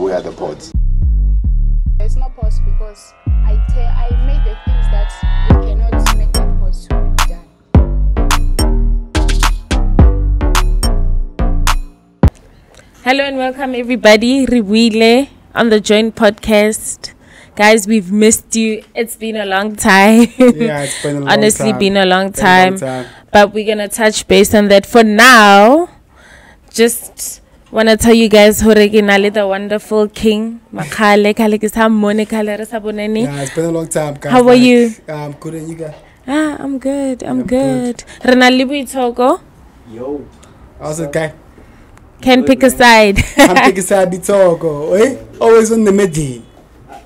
where are the pods? It's not pause because I made the things that you cannot make that pause to be done. Hello and welcome everybody. Riwile on the Joint Podcast. Guys, we've missed you. It's been a long time. Yeah, it's been a long Honestly, time. been a long time. time. But we're going to touch base on that. For now, just want to tell you guys who the wonderful King. Yeah, it's been a long time, guys. How are you? I'm good, and you guys? I'm good. I'm good. Renalibu Itoko. Yo. How's it, guy? Can pick a side. I'm picking side Bitoko. Always on the middle.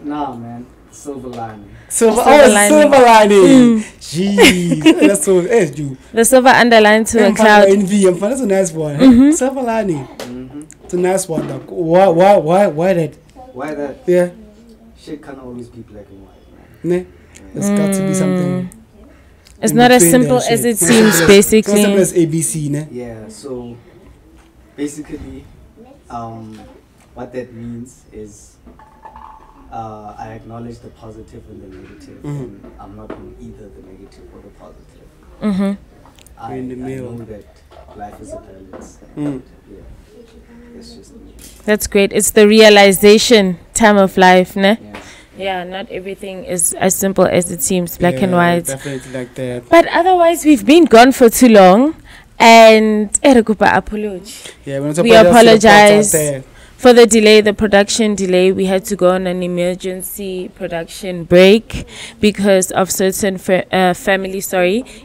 Nah, man. Silver lining. Silver lining. Jeez. That's so you. The silver underline to a cloud. That's a nice one. Silver lining. It's a nice one. Why that? Why that? Yeah. Shit can't always be black and white, man. There's got to be something. It's not as simple as it seems, basically. It's not as ABC, ne? Yeah, so basically, what that means is I acknowledge the positive and the negative, and I'm not in either the negative or the positive. I know that life is a balance. Yeah, it's just me. That's great. It's the realization time of life, ne? Yeah, not everything is as simple as it seems, black and white. Definitely like that. But otherwise, we've been gone for too long, and we apologize for the delay, the production delay. We had to go on an emergency production break because of certain family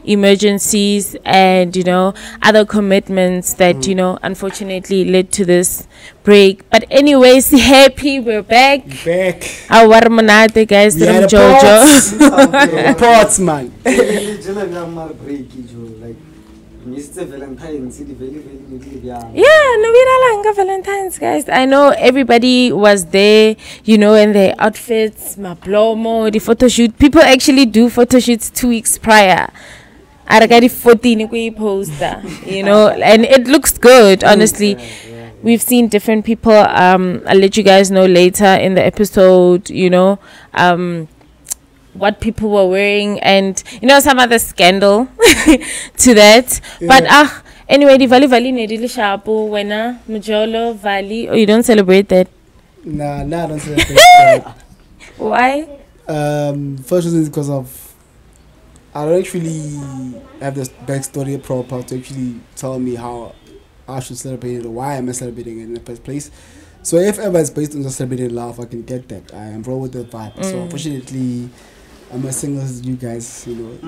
emergencies and other commitments that unfortunately led to this break. But anyways, happy we're back. Our monate guys from Jojo. Pots, man. Valentine's, guys. I know everybody was there, in their outfits, maplomo, the photo shoot. People actually do photo shoots 2 weeks prior. I got the 14 poster, and it looks good, honestly. We've seen different people. I'll let you guys know later in the episode, what people were wearing and some other scandal to that. But anyway, the Valley Nedili Shapo Wena Mujolo Valley. Oh, you don't celebrate that? Nah, I don't celebrate that. Why? First reason is because of I don't actually have this backstory proper to actually tell me how I should celebrate it or why am I celebrating it in the first place. So if ever it's based on just celebrating love, I can get that. I am roll with the vibe. So unfortunately, I'm as single as you guys, see me.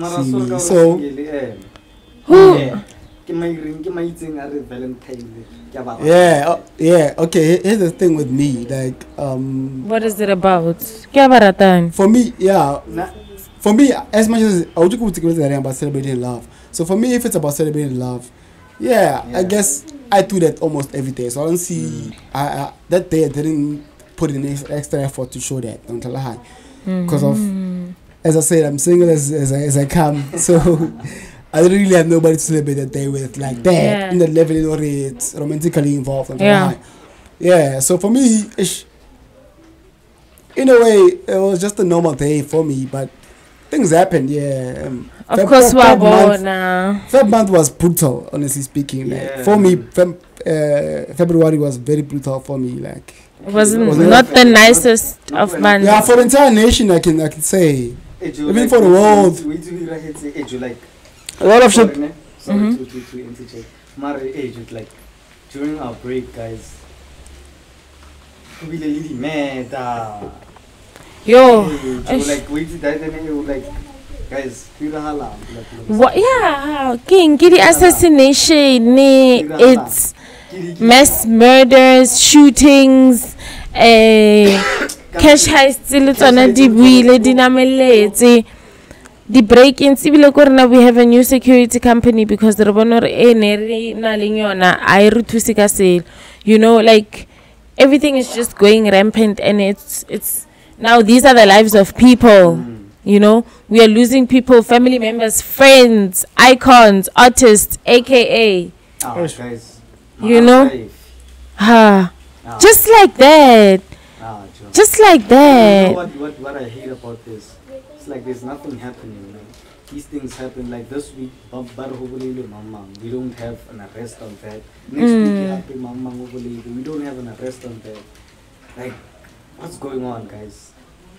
So yeah. Okay. Here's the thing with me, like what is it about? For me, as much as I would about celebrating love. So for me, if it's about celebrating love, I guess I do that almost every day. So I don't see that day I didn't put in extra effort to show that. Don't tell her because of. As I said, I'm single as I come, so I don't really have nobody to celebrate that day with like that in the level or it's romantically involved. So for me, in a way, it was just a normal day for me, but things happened. Of course, Feb month was brutal, honestly speaking. Like, for me, February was very brutal for me. Like it was not the nicest of months. Yeah, for the entire nation, I can say. Even for the world, a lot of shit. Sorry to interject. Like during our break, guys, we really mad. Guys, what? Yeah, King, get the assassination. It's mass murders, shootings, cash heists, the break-ins. We have a new security company because the like everything is just going rampant, and it's now these are the lives of people. We are losing people, family members, friends, icons, artists, aka guys, just like that. Just like You that. know what I hate about this? It's like there's nothing happening. Like these things happen. Like this week, we don't have an arrest on that. Next week, we don't have an arrest on that. Like, what's going on, guys?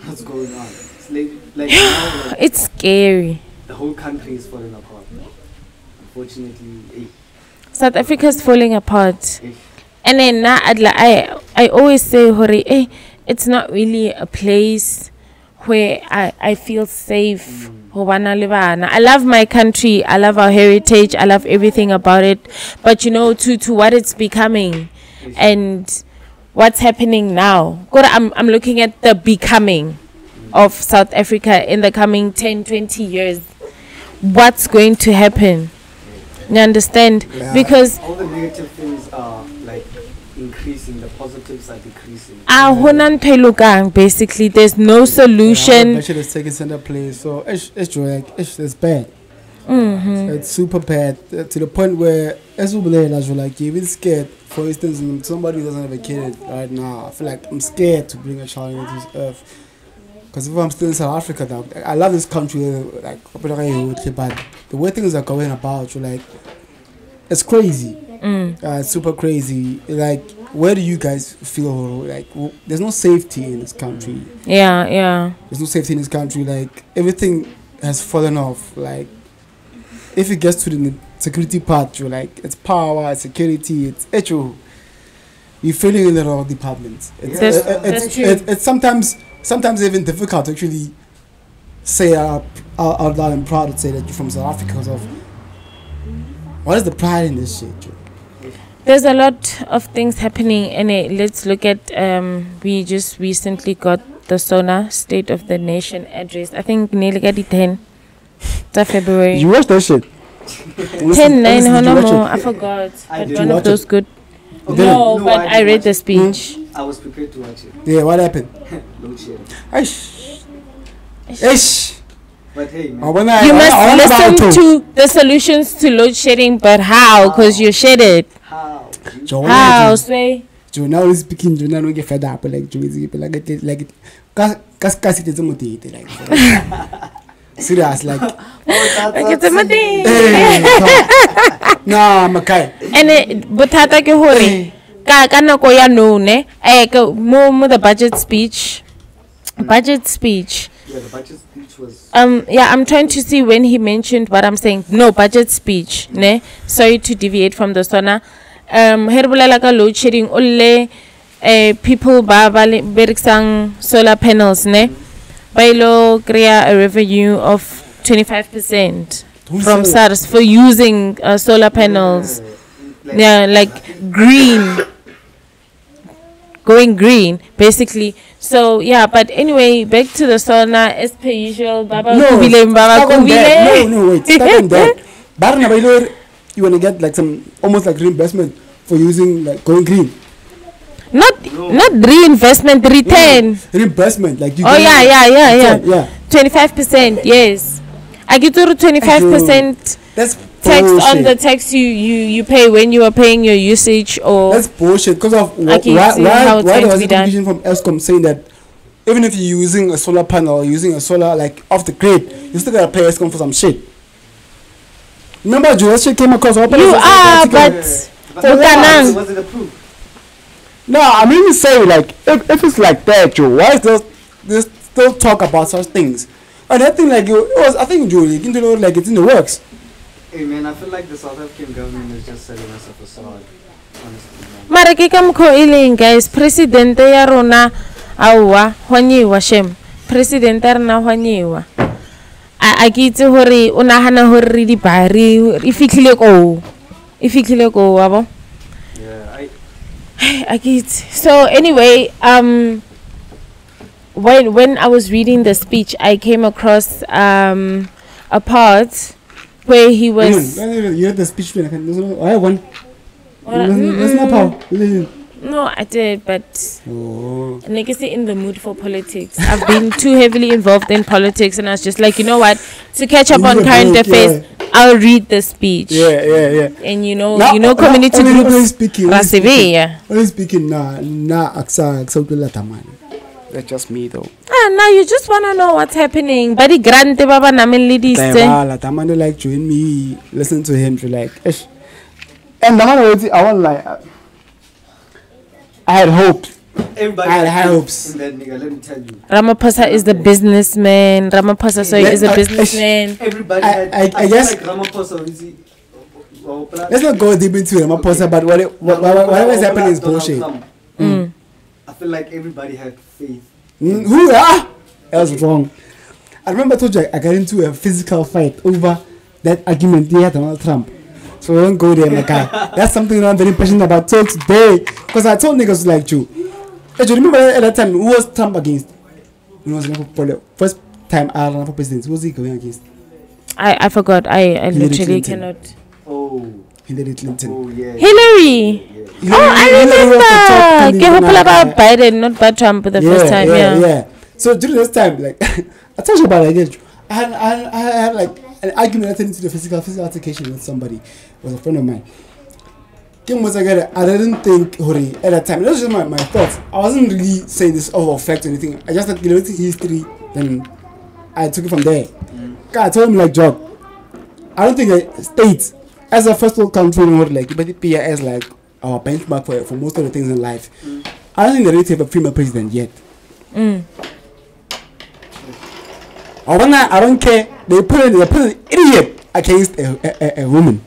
What's going on? It's like now, like, It's scary. the whole country is falling apart. Unfortunately, South Africa is falling apart. eh, And then now I always say, Hori, it's not really a place where I feel safe. I love my country. I love our heritage. I love everything about it. But you know, to what it's becoming and what's happening now. I'm looking at the becoming of South Africa in the coming 10, 20 years. What's going to happen? You understand? Yeah. Because all the negative things are like increasing, the positives are decreasing. basically there's no solution. Actually, it's taking center place. So it's bad. It's super bad to the point where as we like you're even scared. For instance, when somebody doesn't have a kid right now, I feel like I'm scared to bring a child into this earth. Because if I'm still in South Africa now, I love this country, like, but the way things are going about, you're like, it's crazy. It's super crazy. Like, where do you guys feel like there's no safety in this country? Yeah. There's no safety in this country. Like, everything has fallen off. Like, if it gets to the security part, you're like, it's power, it's security, it's HO. You're failing in a lot of departments. It's sometimes even difficult to actually say out loud and proud to say that you're from South Africa because of what is the pride in this shit, Joe? There's a lot of things happening, and let's look at we just recently got the SONA State of the Nation address. I think nearly got it 10th of February. You watched that shit? 10-9 I forgot. But one of those good. No, but I read the speech. I was prepared to watch it. Yeah, what happened? Load shedding. Ish. But hey, man. You must listen to the solutions to load shedding, but how? Because you shed it. How? How? Say. Joe, now he's speaking. Joe, now we get fed up. Like, Joe is like it. Kasi it's a motive. Like, serious, like. It's a mati. Nah, Makai. And botata ke hore ka nako ya none mo the budget speech. Yeah, the budget speech was. I'm trying to see when he mentioned what I'm saying. No, budget speech. Ne, sorry to deviate from the SONA. Herbolela ka load shedding olle people ba beriksang solar panels ne. Bailo create a revenue of 25% from SARS for using solar panels. Yeah, like green. Going green, basically. So yeah, but anyway, back to the SONA as per usual. Baba Kubile. No, wait, stop on that. You wanna get like some almost like reinvestment for using like going green. Not reinvestment, return. Reinvestment, like you. Oh yeah. 25%, yes. I get to 25%. That's tax bullshit. on the tax you pay when you are paying your usage or. That's bullshit. Because of why there was a condition from Eskom saying that even if you're using a solar panel or using a solar like off the grid, you still gotta pay Eskom for some shit. Remember, Joe, that shit came across. You are, but was it approved? No, I mean, say like if it's like that, Joe, why is there still talk about such things? And I think like it was, I think Joe, you can know like it's in the works. Hey man, I feel like the South African government is just selling us a facade. Honestly, man. Mara ke ka mkho ileng guys, president ya rona awa hwanyiwa shem. President ya rona hwanyiwa. A ke itse hore o nahana hore re di bari ifihlile ko wa bo. Yeah, I get. So anyway, when I was reading the speech, I came across a part where he was. You had the speech. I have one. That's not how. No, I did, but like I say, in the mood for politics. I've been too heavily involved in politics, and I was just like, you know what? To catch up on current affairs, I'll read the speech. Yeah. And you know, community groups. Only speaking, aksa tamani. That's just me though. Now you just wanna know what's happening. But the grande baba namin ladies. Tamando like join me, listen to him to like. Ish. And the man I want like. I had hopes. Everybody I had hopes. in that nigga, let me tell you. Ramaphosa is the businessman. Ramaphosa is a businessman. Everybody I guess. Like Ramaphosa, is he? Let's not go deep into Ramaphosa, but whatever is happening is bullshit. I feel like everybody had faith. Who? That was wrong. I remember I told you I got into a physical fight over that argument they had Donald Trump. So don't go there, my guy. That's something I'm very passionate about till today. Because I told niggas like you. Hey, do you remember at that time who was Trump against? Who was for the first time I ran for president? Who was he going against? I forgot. I literally Clinton. cannot. Oh. Hillary Clinton. Oh yeah. Hillary. Yeah. Oh, I remember. Give up about Biden, not about Trump the first time. Yeah. So during this time, like I told you about it again. I had like an argument related to the physical altercation with somebody. It was a friend of mine. Kim was again. I didn't think Hori at that time. That was just my thoughts. I wasn't really saying this over fact or anything. I just had related history. Then I took it from there. I told him like, job. I don't think the states as a first world country would like but as like our benchmark for most of the things in life. I don't think they really have a female president yet. I don't care. They put an idiot against a woman.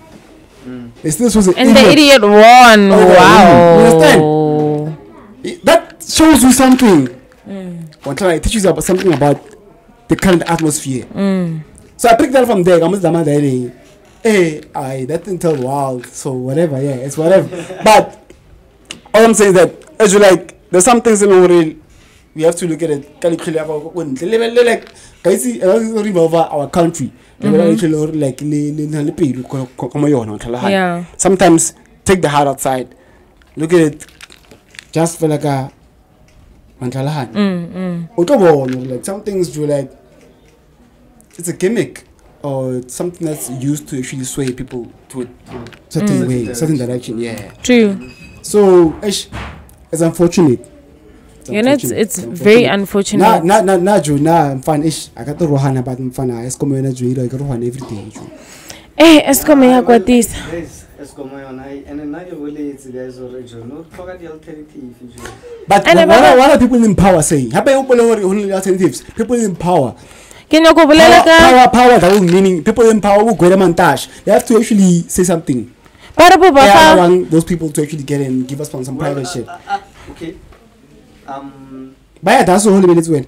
They still supposed to. And the idiot won. Wow. You understand? That shows you something. One time it teaches you about something about the current atmosphere. So I picked that from there. Hey, that didn't tell wild. So whatever, yeah, it's whatever. But all I'm saying is that as you like, there's some things in the world we have to look at it. Like, over our country. Sometimes take the heart outside. Look at it. Just for like a like some things you like. It's a gimmick. Or it's something that's used to actually sway people to a certain way, certain direction. Yeah. True. So it's unfortunate. It's very unfortunate. Now I'm fine. I got the Rohana, but I'm fine. Eskom energy. I got Rohana every day. Hey, Eskom, I got this. Eskom, and then now you really it's guys already. No, forget the alternative. But what are people in power saying? How about only alternatives? People in power. Power that will meaning people in power will go to montage. They have to actually say something. I want those people to actually get in, give us some private shit. Okay. But that's the only minutes well.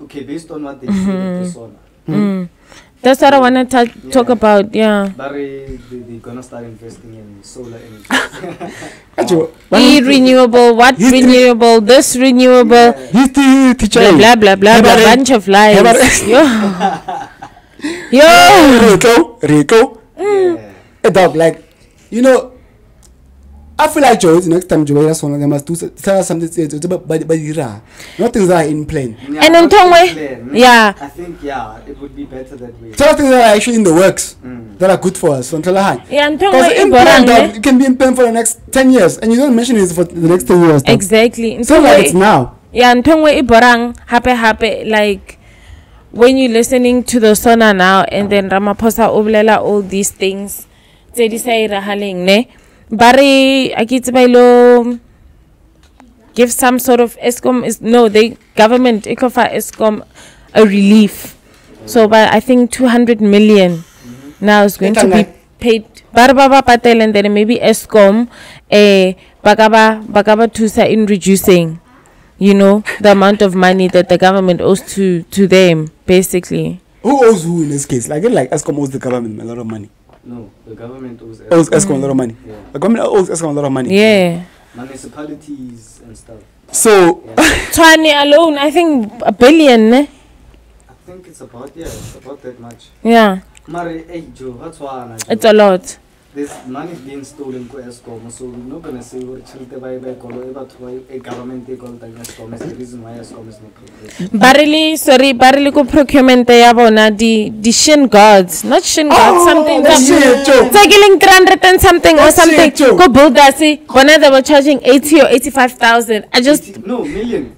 Okay, based on what they say with SONA. That's what I want to talk about, yeah. But they're gonna start investing in solar energy. Renewable, what renewable, this renewable, blah blah blah, bunch of lies. Yo. Rico. A dog, like, you know, I feel like Joe, next time Joe has one of them must do tell us something but nothing's are in plan. Yeah, and in some way, yeah. I think it would be better that way. Tell things that are actually in the works that are good for us. Yeah, and it can be in plan for the next 10 years, and you don't mention it for the next 10 years. Exactly. So like it's now. Yeah, and tongwe iborang happy like when you're listening to the SONA now, and then Ramaphosa obulela all these things. Bari akitibailo give some sort of Eskom the government ikofa Eskom a relief. So but I think 200 million now is going to be paid. Barbaba Patel and then maybe Eskom bagaba tusa in reducing, the amount of money that the government owes to them, basically. Who owes who in this case? Like Eskom owes the government a lot of money. No, the government owes Eskom a lot of money. Yeah. The government owes Eskom a lot of money. Yeah. Municipalities and stuff. So, Tshwane alone, I think $1 billion. I think it's about that much. Yeah. It's a lot. This money is being stolen to Eskom, so we're not going to say a government take all the Eskom is the reason why Eskom is not progressing. Barely go procurement the shin gods, not shin gods, something taking 300 and something or something. Go build that, see, when they were charging 80 or 85,000. No, million.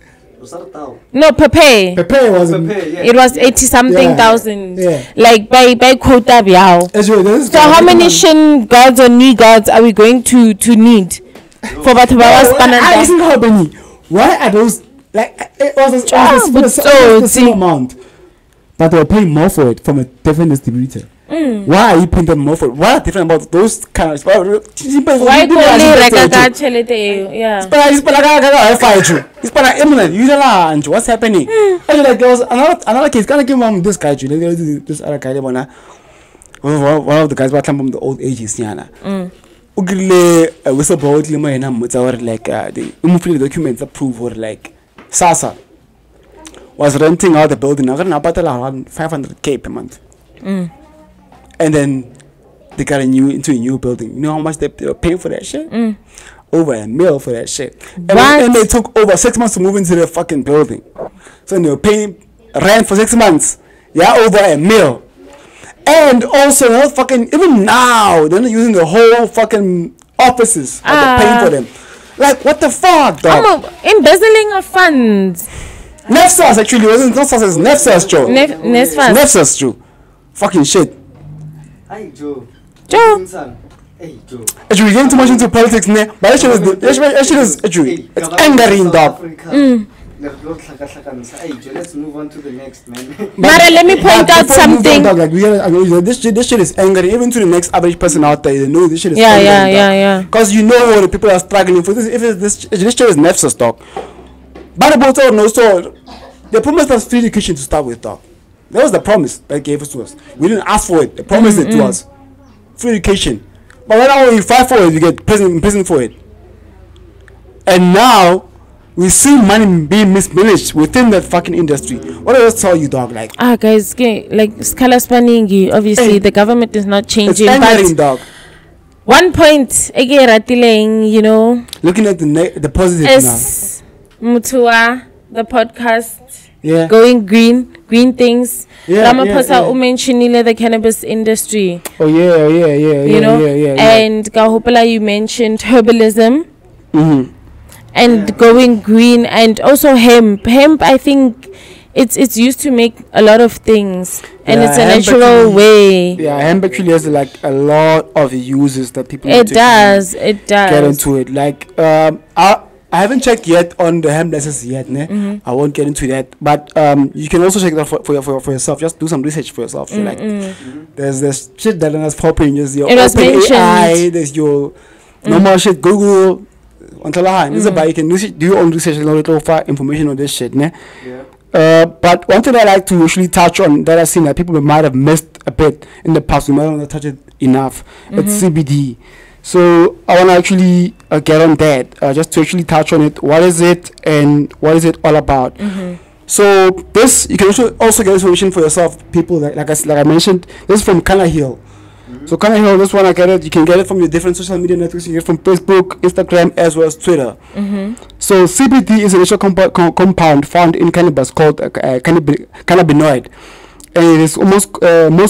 No, Pepe. Pepe was It was 80-something thousand. Yeah. Like by quota biao. So how many shin gods or knee gods are we going to need for Batabawas Pananda? Why are those like it was the same amount, but they were paying more for it from a different distributor? Why are you paying them more for it? What are different about those kind of? Why only Rekaka? Yeah. It's imminent. You don't know what's happening. Actually, like there was another case. Can I give mom this guy? This other guy, one of the guys from the old ages. Ugile whistleblower lima ena motsa like the umfile documents that prove or like SASA was renting out the building. I got around 500K per month. And then they got into a new building. You know how much they were paying for that shit? Over $1 million for that shit. And they took over 6 months to move into the fucking building. So they were paying rent for 6 months. Yeah, over $1 million. And also, not fucking, even now, they're not using the whole fucking offices that they're paying for them. Like, what the fuck, dog? Embezzling of funds. Nefsas, actually, wasn't not SASA, it's Nefsas, Joe. Nefsas, Joe. Fucking shit. Hey, Joe. Hey, Joe. Actually, we're getting too much into politics, but that shit is actually, it's angering, dog. Hey, Joe, let's move on to the next, man. Mara, let me point out something. Like this shit is angry. Even to the next average person out there, they know this shit is angry. Yeah. Because you know the people are struggling for this. If this shit is Nefsa's, dog. But about no, so they promised us free education to start with, dog. That was the promise that gave us to us. We didn't ask for it. They promised it to us. Free education. But right now when you fight for it, you get in prison for it. And now we see money being mismanaged within that fucking industry. What does that tell you, dog? Like guys, like Scala Spanning, obviously the government is not changing. It's angering, dog. One point, you know, looking at the positive is now. Mutua, the podcast, going green things. Ramaphosa mentioned the cannabis industry. Oh yeah. You know, and Kahopala, you mentioned herbalism. And going green, and also hemp. Hemp, I think it's used to make a lot of things, and it's a natural way. Yeah, hemp actually has like a lot of uses that people. It does. Get into it. Like I haven't checked yet on the hemp license yet. I won't get into that, but you can also check that for yourself. Just do some research for yourself. Like there's shit that has popping. There's your AI. There's your normal shit. Google. Until you can do your own research and little information on this shit, but one thing I like to usually touch on that I've seen that people might have missed a bit in the past, we might not touch it enough. It's CBD. So I want to actually get on that, just to actually touch on it. What is it and what is it all about? So this you can also get information for yourself. People like I mentioned, this is from Kana Hill. So Kana Hill, this one I get it. You can get it from your different social media networks. You get it from Facebook, Instagram, as well as Twitter. So CBD is a natural compound found in cannabis called cannabinoid, and it is most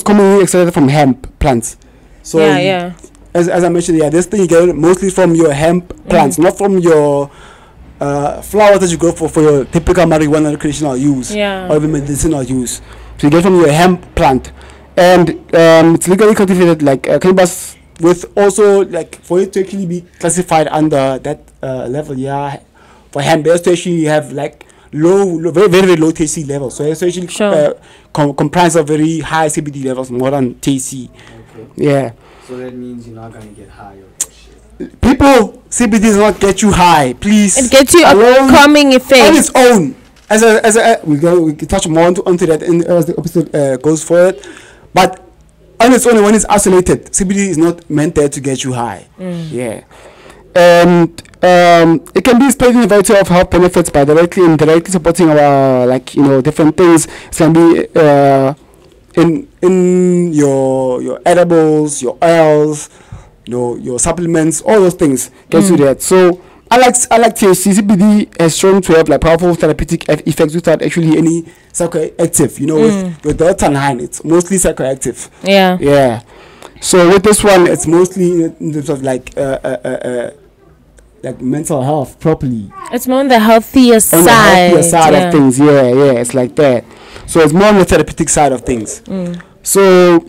commonly extracted from hemp plants. So as I mentioned, this thing you get it mostly from your hemp plants, not from your flowers that you grow for your typical marijuana recreational use or even medicinal use. So you get it from your hemp plant. And it's legally cultivated like cannabis, with also like for it to actually be classified under that level. For hemp, it has to actually have like very low THC levels. So it's actually comprised of very high CBD levels more than THC. So that means you're not gonna get high or that shit. People, CBD does not get you high. Please, it gets you a calming effect on its own. We can touch more onto that as the episode goes forward. But on its own, when it's isolated, CBD is not meant there to get you high. And it can be spreading a variety of health benefits by directly and indirectly supporting our different things. It can be in your edibles, your oils, your supplements, all those things gets you that. So I like THC. CBD has shown to have like powerful therapeutic effects without actually any psychoactive. With the tanine, it's mostly psychoactive. So with this one, it's mostly in terms of like like mental health properly. It's more on the healthier side. On the healthier side of things, yeah, it's like that. So it's more on the therapeutic side of things. So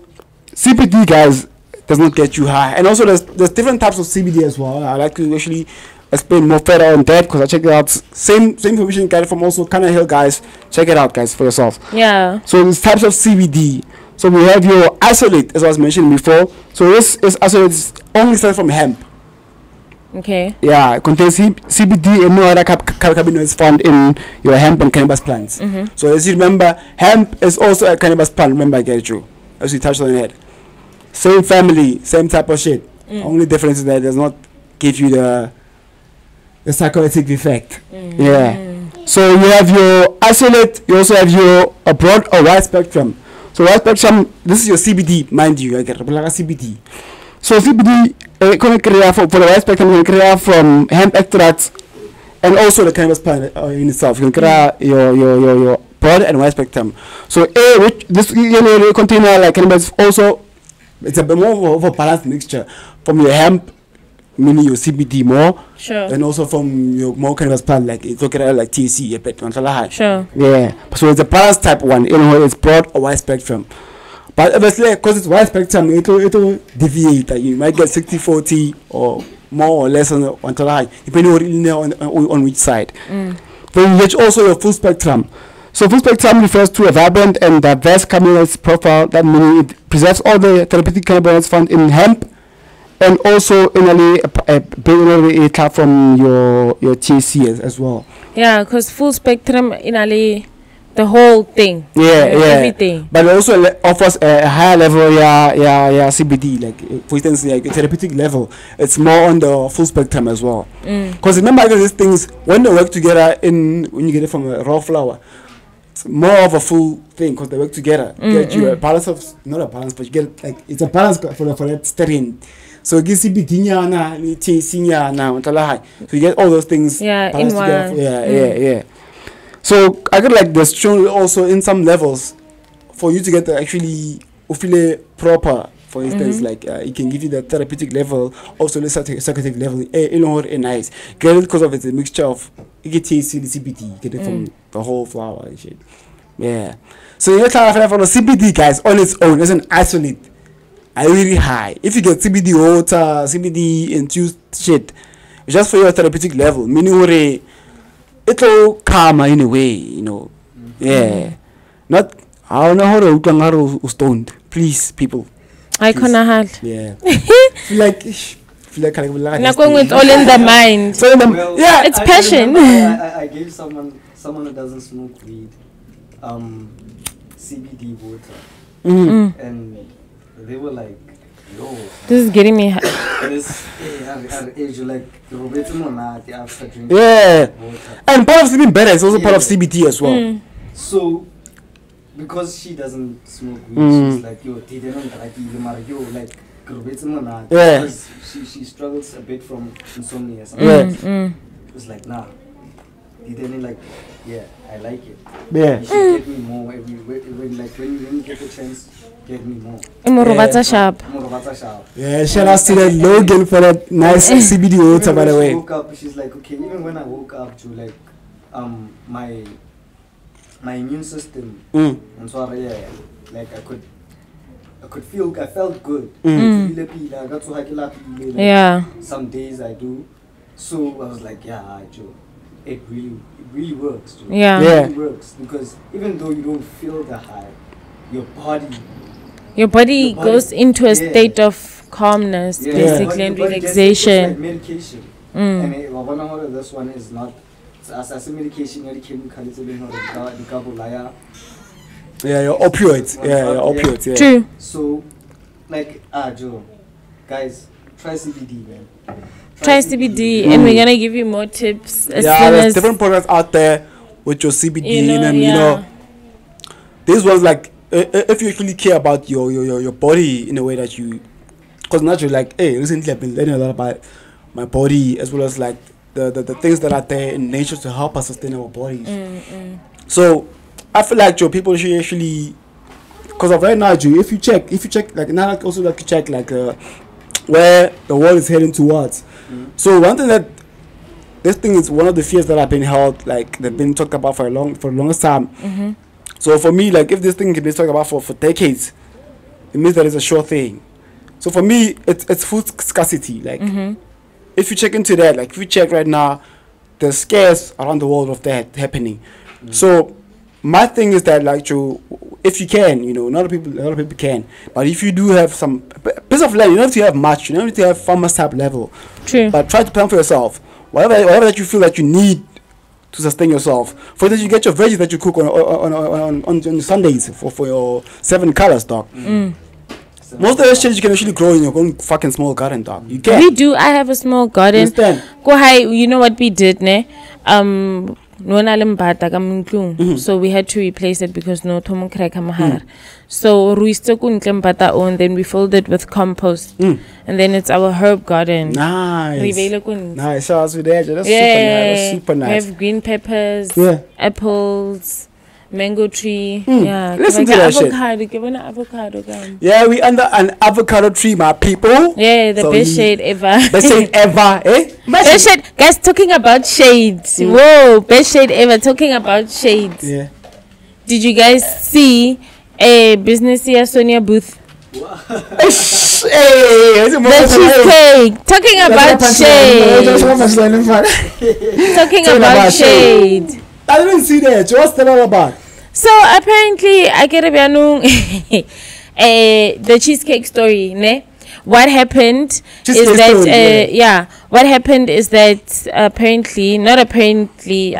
CBD, guys, does not get you high. And also there's different types of CBD as well. I like to actually explain more further on that because I checked it out. Same information got it from also Kana Hill, guys. Check it out, guys, for yourself. Yeah. So there's types of CBD. So we have your isolate, as I was mentioning before. So this is isolate only started from hemp. Okay. Yeah, it contains CBD and no other cannabinoids found in your hemp and cannabis plants. So as you remember, hemp is also a cannabis plant. Remember, I get you. As we touched on it. Same family, same type of shit. Only difference is that it does not give you the psychoactive effect. Yeah. So you have your isolate. You also have your broad or wide spectrum. So wide spectrum, this is your CBD, mind you. I get CBD. So CBD, for the wide spectrum, you can create from hemp extracts and also the cannabis plant in itself. You can create your broad and wide spectrum. So which this container like cannabis also, it's a bit more of a balanced mixture from your hemp, meaning your CBD more, and also from your more cannabis plant like it's okay like THC a bit. Sure. Yeah. So it's a balanced type one. It's broad or wide spectrum. But obviously, because it's wide spectrum, it will deviate. You might get 60-40 or more or less on the high, depending on which side. But you get also your full spectrum. So full spectrum refers to a vibrant and diverse cannabinoid profile. That means it preserves all the therapeutic cannabinoids found in hemp, and also in a big from your THC as well. Yeah, because full spectrum in the whole thing. Everything. But it also offers a higher level CBD, like for instance, like a therapeutic level. It's more on the full spectrum as well. Because remember, these things when they work together when you get it from a raw flower, it's more of a full thing because they work together. Get you a balance of not a balance, but you get like it's a balance for that strain. So it gives CBD so you get all those things. Yeah, in one. Yeah. So I could like this shown also in some levels for you to get the actually feel proper. For instance, like it can give you the therapeutic level, also the psychoactive level. Nice. Get it because of it's a mixture of you get THC, CBD, get it from the whole flower and shit. Yeah. So you try to follow CBD, guys, on its own as an isolate. Are really high. If you get CBD water, CBD infused shit, just for your therapeutic level, meaning it'll calm in a way, Yeah. Not I don't know how to stoned. Please, people. I can't. Yeah. feel like it's all in the mind. So it's passion. I gave someone who doesn't smoke weed CBD water. And they were like, yo, this is getting me high. Yeah. And part of sleeping better is also part of CBD as well. So because she doesn't smoke weed, she's like, yo, like because she struggles a bit from insomnia. It's like, nah. Like, yeah, I like it. Yeah. You should get me more when you get the chance, get me more. Yeah, shout out to that Logan for that nice CBD water, by the way. Woke up, she's like, okay, even when I woke up to like my immune system and so like I felt good. Yeah. Some days I do. So I was like, yeah, Joe. It really works. Joe. Yeah. It really works because even though you don't feel the high, your body goes into a state of calmness, basically, and relaxation. Like medication. And this one is not as a medication. Yeah, your opioids. Yeah, your opioids. Yeah. True. So, like, Joe, guys, try CBD, man. Try CBD, and we're gonna give you more tips. There's different products out there with your CBD, and these ones like if you actually care about your body in a way that you, because naturally, like, hey, recently I've been learning a lot about my body as well as like the things that are there in nature to help us sustain our bodies. So I feel like people should actually, because of right now, if you check like now also like you check like where the world is heading towards. So one thing that this thing is one of the fears that have been held, like they've been talked about for the longest time. So for me, like if this thing can be talked about for decades, it means that it's a sure thing. So for me, it's food scarcity. Like if you check into that, like if you check right now, there's scares around the world of that happening. So my thing is that, like, if you can, you know, a lot of people can, but if you do have some piece of land, you don't have to have much, you don't have to have farmers type level. True. But try to plan for yourself. Whatever that you feel that you need to sustain yourself. For instance, you get your veggies that you cook on Sundays for your 7 colors, dog. Most of those shit you can actually grow in your own fucking small garden, dog. You can. We do. I have a small garden. Understand? Go high. You know what we did, ne? So we had to replace it because no tomon crack mahar. So we still couldn't on, then we filled it with compost. And then it's our herb garden. Nice. Nice. So as with that, that's super nice. We have green peppers, apples, mango tree. Listen to that shit. Yeah, we under an avocado tree, my people. Yeah, the best shade ever. Best shade ever, eh? Best shade, guys. Talking about shades. Whoa, best shade ever. Talking about shades. Yeah. Did you guys see a business here, Sonia Booth? The cheesecake. Talking about shade. Talking about shade. I didn't see that. What's that all about? So apparently, I get the cheesecake story, ne? What happened is that what happened is that apparently, not apparently,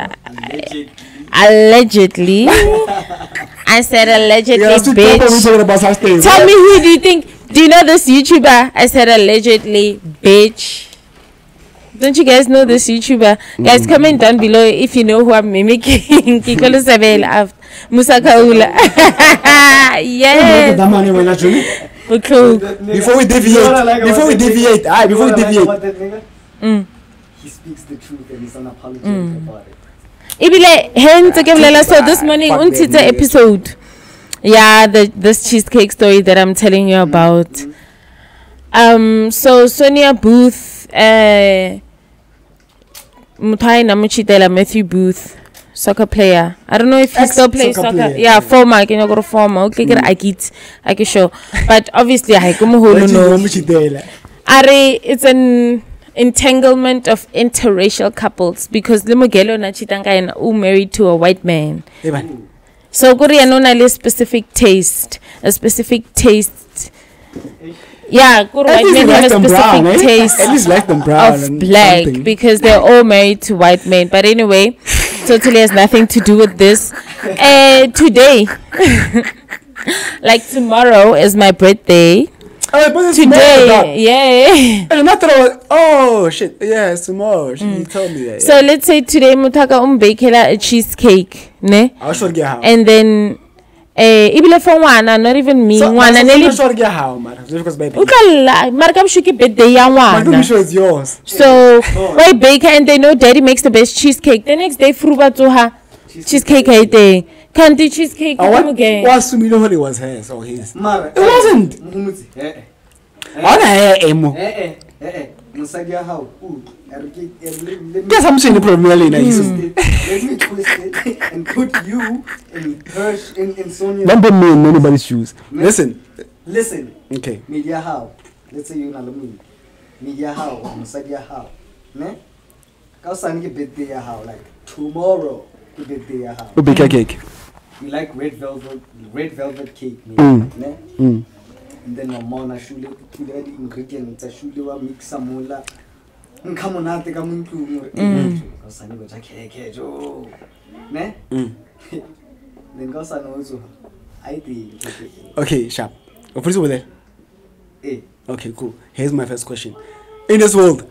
allegedly. I said allegedly, bitch. Tell me, who do you think? Do you know this YouTuber? I said allegedly, bitch. Don't you guys know this YouTuber? Guys, comment down below if you know who I'm mimicking. Kikolo Sabel after Musa Kaula. Yes. Before we deviate, he speaks the truth and he's unapologetic about So it. this morning, untita episode. Yeah, this cheesecake story that I'm telling you about. So Sonia Booth, Matthew Booth, soccer player. I don't know if he still plays soccer. Player, yeah, former. I can go former. Okay, I get sure. But obviously, I come home. It's an entanglement of interracial couples because Limogelo na chitanga who married to a white man. So Korea no a specific taste. Yeah, white men have a specific taste at least like them brown of black something. Because they're all married to white men. But anyway, totally has nothing to do with this. Today, like tomorrow is my birthday. Today, yeah. Oh shit, yeah, it's tomorrow. She told me that. Yeah. So let's say today, Mutaka bakela a cheesecake, ne? And then. Ibile for one, not even me. One and I'm sure get how, man. Because baby. Markam shuki birthday ya one. I'm sure it's yours. So why bake and they know daddy makes the best cheesecake. The next day, fruba to her cheesecake day. Can't do cheesecake again. What's to me nobody was hers or his? It wasn't. Guess I'm saying the problem really nice. Let me twist it and put you in Sonia. Don't put me in anybody's shoes. Listen. Okay. Media how? Let's say you're not a media how? Musadia how? Ne? Kausani birthday how? Like tomorrow birthday how? Bake cake. You like red velvet cake, ne? And then my mom shule to the ingredients. Shule wa mix samula. Come on, I think I'm going to ne? Then goes also. I think. Okay, sharp. What's over there? Okay, cool. Here's my first question. In this world,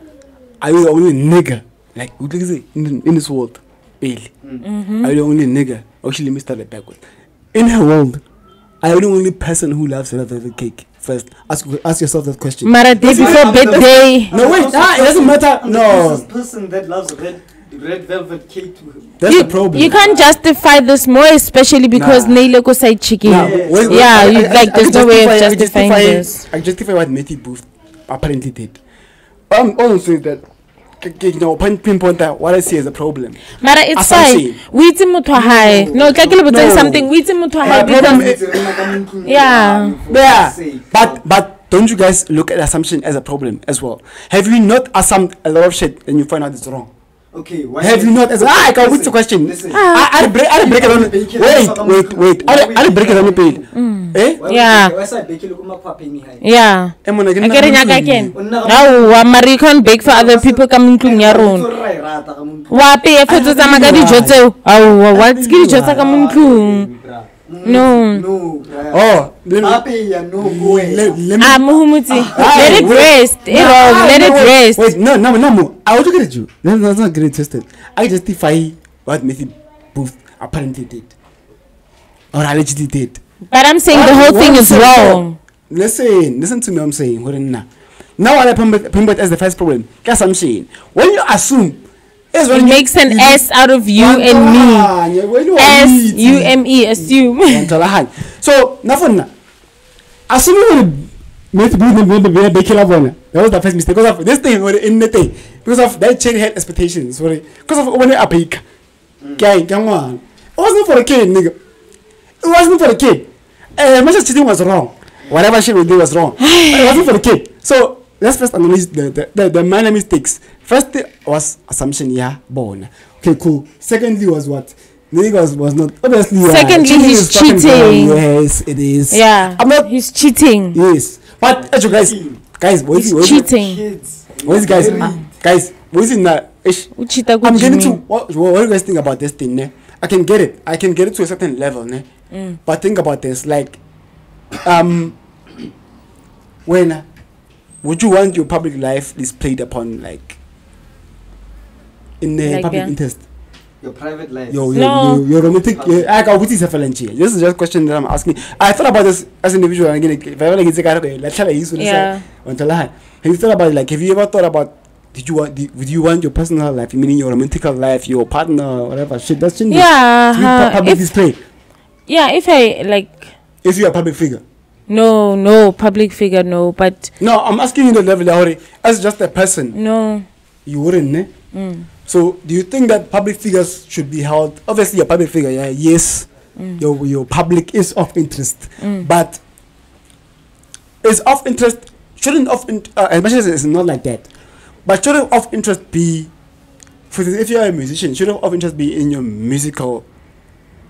are you the only nigger? Like, what do you say? In this world, Bailey. Are you the only nigger? Actually, let me start it backward. In her world, are you the only person who loves red velvet cake? First, ask yourself that question. Mara day before birthday. No, wait, it doesn't matter. No. This person that loves red velvet cake. That's the problem. You can't justify this more, especially because Nailoko side chicken. There's no way of justifying this. I justify what Matthew Booth apparently did. All I'm saying is that pinpoint that what I see as a problem. Mara, it's fine. We mutwa high. No, no. Something. We mutwa high. Yeah. But don't you guys look at assumption as a problem as well? Have you not assumed a lot of shit and you find out it's wrong? Okay. Have you not? I can't wait the question. I'll break it on. Wait. I'll break it on the page. Yeah. Yeah. I get it again. Now, Marie can't bake for other people coming to your own. Wapi, if it's a magadi jotso. Oh, what's good? Just a coming to. No. Oh, let it rest. Let it rest. Wait, no. I want to get you. That's not getting twisted. I justify what Matthew Booth apparently did. Or allegedly did. But I'm saying the whole thing is wrong. Listen to me, I'm saying. Now I pinpoint as the first problem. That's what I'm saying. When you assume, it makes an S out of you and me. S-U-M-E, assume. So, nothing. Assuming that was the first mistake. Because of this thing, in the thing. Because of that chain head expectations. Because of when I pick. Come on. It wasn't for a kid, nigga. It wasn't for a kid. Much as cheating was wrong. Whatever shit we did was wrong. It wasn't for a kid. So, let's first analyze the minor mistakes. First was assumption, yeah, born. Okay, cool. Secondly was what? Niggas was not obviously. Secondly, he's cheating. Yes, it is. Yeah, he's cheating. Yes, but guys, what is he cheating? What is guys? What is it now? I'm getting to what do you guys think about this thing? Ne? I can get it to a certain level, ne? But think about this, like, when would you want your public life displayed upon, like, in the like public interest? Your private life. Your romantic. This is just a question that I'm asking. I thought about this as an individual. Again, if I ever get have you thought about it? Like, have you ever thought about? Would you want your personal life, meaning your romantic life, your partner, whatever shit? That's changing. Yeah. Public display. Yeah. If you're a public figure. No, public figure, no. But no, I'm asking you the level, as just a person. No. You wouldn't, ne? So, do you think that public figures should be held? Obviously, a public figure, yeah, yes, your public is of interest, but is of interest shouldn't as much as it's not like that, but shouldn't of interest be, if you're a musician, shouldn't of interest be in your musical.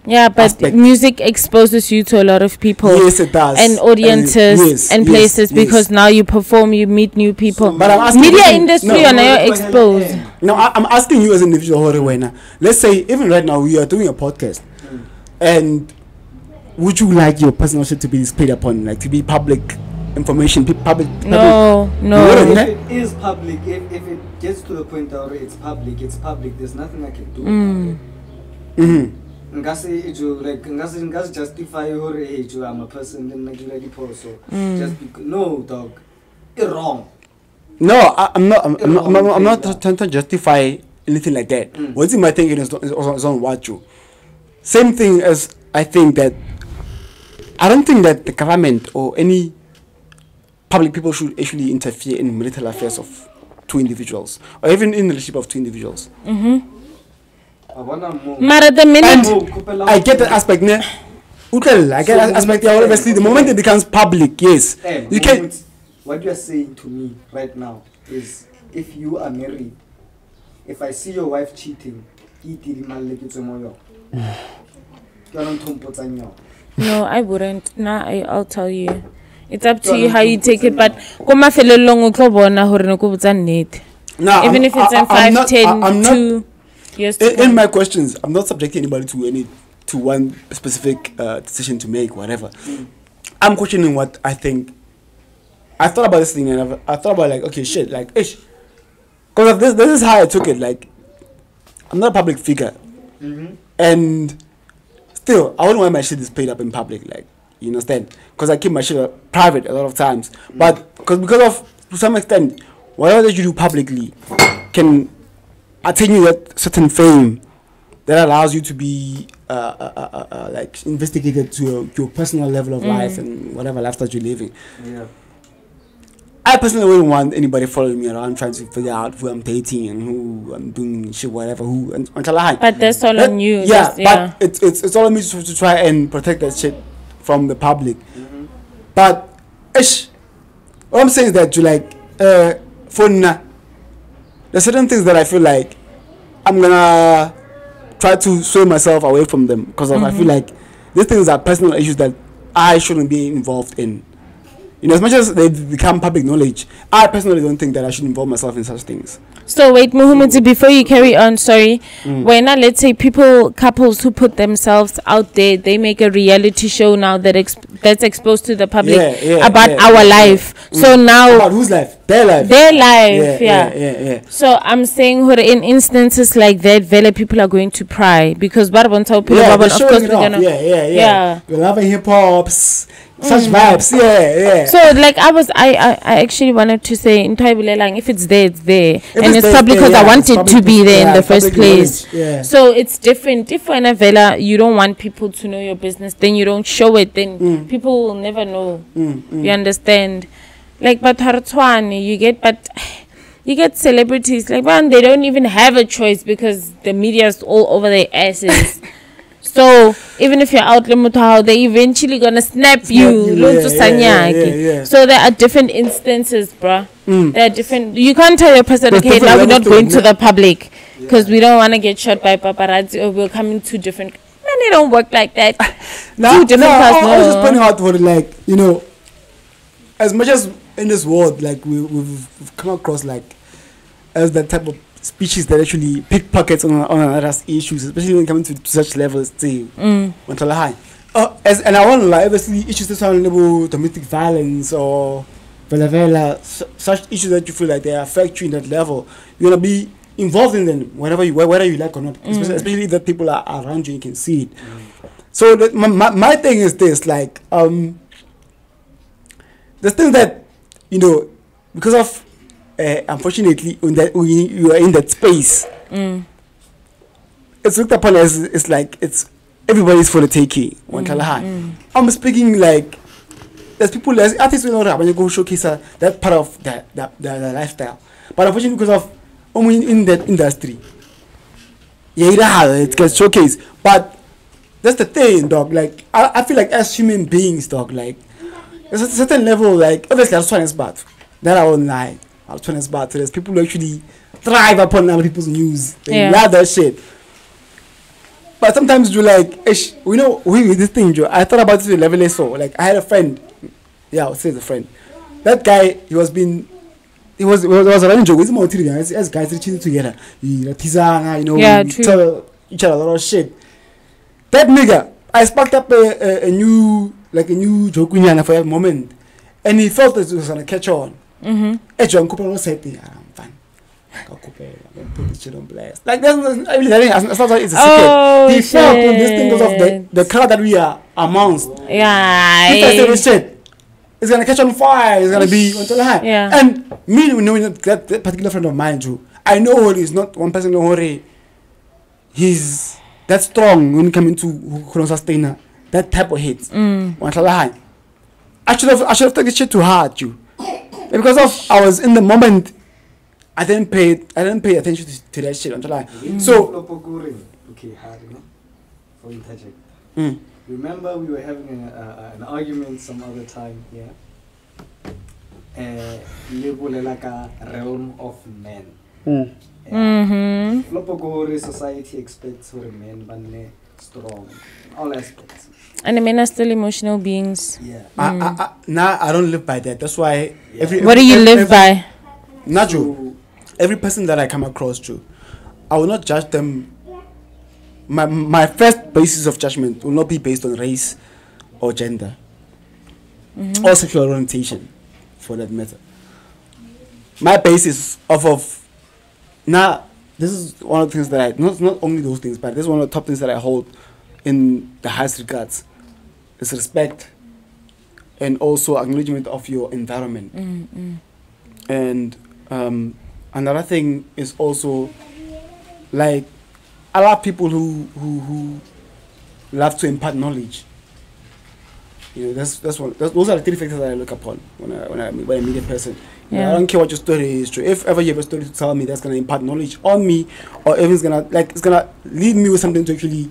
Yeah, but aspect. Music exposes you to a lot of people. Yes, it does. And audiences and places because now you perform, you meet new people. So, but I'm asking media industry and you're exposed. No, I'm asking you as an individual. Let's say even right now we are doing a podcast, and would you like your personal shit to be displayed upon, like to be public information? Public? No. If it is public, if it gets to the point that it's public. There's nothing I can do about it. Ngasi justify your age. I'm a person then regularly post. So just because, no, dog, it's wrong. No, I'm not trying to justify anything like that. What's in my thinking is on what you. Same thing as I think that I don't think that the government or any public people should actually interfere in marital affairs of two individuals or even in the relationship of two individuals. Mara, the minute I get that aspect, ne? I get that aspect. Obviously, the moment it becomes public, yes, you can. What you are saying to me right now is, if you are married, if I see your wife cheating, no, I wouldn't. Nah, I'll tell you. It's up to you how you take it. But even if it's in 5, 10, 2 years to come. In my questions, I'm not subjecting anybody to one specific decision to make, whatever. I'm questioning what I think. I thought about this thing and I thought about, like, okay, shit, like, ish. Because this is how I took it. Like, I'm not a public figure. And still, I wouldn't want my shit displayed up in public, like, you understand? Because I keep my shit private a lot of times. But because of, to some extent, whatever that you do publicly can attain you that certain fame that allows you to be like investigated to your personal level of life and whatever life that you're living. Yeah. I personally wouldn't want anybody following me around trying to figure out who I'm dating and who I'm doing shit, whatever. But that's all on you. Yeah, but it's all on me to try and protect that shit from the public. Mm-hmm. But what I'm saying is that you like there's certain things that I feel like I'm gonna try to sway myself away from them because I feel like these things are personal issues that I shouldn't be involved in. You know, as much as they become public knowledge, I personally don't think that I should involve myself in such things. So wait, Muhammad, before you carry on, sorry. When let's say couples who put themselves out there, they make a reality show now that's exposed to the public about our life. So now about whose life? Their life. Their life, yeah. So I'm saying in instances like that, vele people are going to pry because what about people? Yeah, of course we're gonna. Yeah. We're loving hip hops. Such vibes, yeah. So like I actually wanted to say in Taibulelang, if it's there, it's there, and it's probably because I want it to be there in the first place. Yeah. So it's different. If when a vela you don't want people to know your business, then you don't show it. Then people will never know. You understand? Like but Hartswani, you get celebrities like man, they don't even have a choice because the media's all over their asses. So even if you're out how they eventually gonna snap you. So there are different instances, bruh. There are different. You can't tell your person, okay, now we're not going to the public because we don't want to get shot by paparazzi or we're coming to different. Man, they don't work like that. I was just pointing out for like, you know, as much as in this world, like we've come across like as that type of species that actually pickpockets on other's issues, especially when coming to such levels. And I want to lie, obviously issues that sound like domestic violence or such issues that you feel like they affect you in that level. You're gonna be involved in them whether you like or not, especially if that people are around you can see it. So my thing is this, like the thing that, you know, because of unfortunately when you are in that space, it's looked upon as it's like it's everybody's for the taking. I'm speaking like there's people, there's artists who know when you go showcase that part of the lifestyle, but unfortunately because of in that industry, it gets showcased. But that's the thing, dog. Like I feel like as human beings, dog, like there's a certain level, like obviously I'm trying to bad. That I won't lie. I'm trying to bad. So there's people who actually thrive upon other people's news. They love that shit. But sometimes you like, we know this thing, Joe. I thought about this level so. Like I had a friend. Yeah, I would say it's a friend. That guy, he was a running joke. He's more as guys cheating together. You know, tell each other a lot of shit. That nigga, I sparked up a new joke for a moment, and he felt that it was gonna catch on. John Cooper said, "I'm fine. I'll put this shit on blast." Like that's not like it's a secret. He felt when this thing goes off the crowd that we are amongst. Yeah. If I say this shit, it's gonna catch on fire. It's gonna be until the high. Yeah. And me knowing that particular friend of mine, Drew, I know he's not one person. He's that strong when coming to who can sustain that type of hits. Until the high. I should have taken this shit to heart, you. Because of I was in the moment, I didn't pay attention to that shit until so. Okay, for interject. Remember we were having an argument some other time here. Like a realm of men. Society expects for men men strong, all aspects. And the men are still emotional beings. Yeah. Now I don't live by that. That's why. What do you live by? Natural. Every person that I come across, Drew, I will not judge them. My first basis of judgment will not be based on race or gender or sexual orientation, for that matter. My basis of now, this is one of the things that I not only those things, but this is one of the top things that I hold in the highest regards. Is respect and also acknowledgement of your environment. And another thing is also like a lot of people who love to impart knowledge. You know, that's one. Those are the 3 factors that I look upon when I meet a person. You know, Yeah. I don't care what your story is. True. If ever you have a story to tell me that's gonna impart knowledge on me, or if it's gonna lead me with something to actually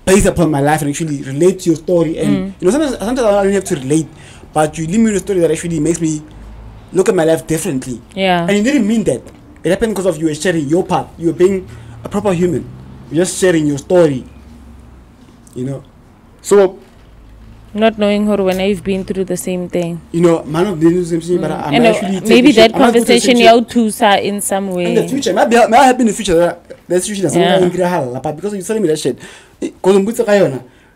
base upon my life and actually relate to your story. And you know, sometimes I don't even have to relate, but you leave me with a story that actually makes me look at my life differently. Yeah. And you didn't mean that. It happened because of you were sharing your part. You were being a proper human. You're just sharing your story. You know. So, Not knowing her when I've been through the same thing. you know, man of the same thing, but I'm And actually maybe that I might go to the conversation same you too sir in some in way. the future, maybe I happen in the future that situation is Yeah. but because you're telling me that shit, because I'm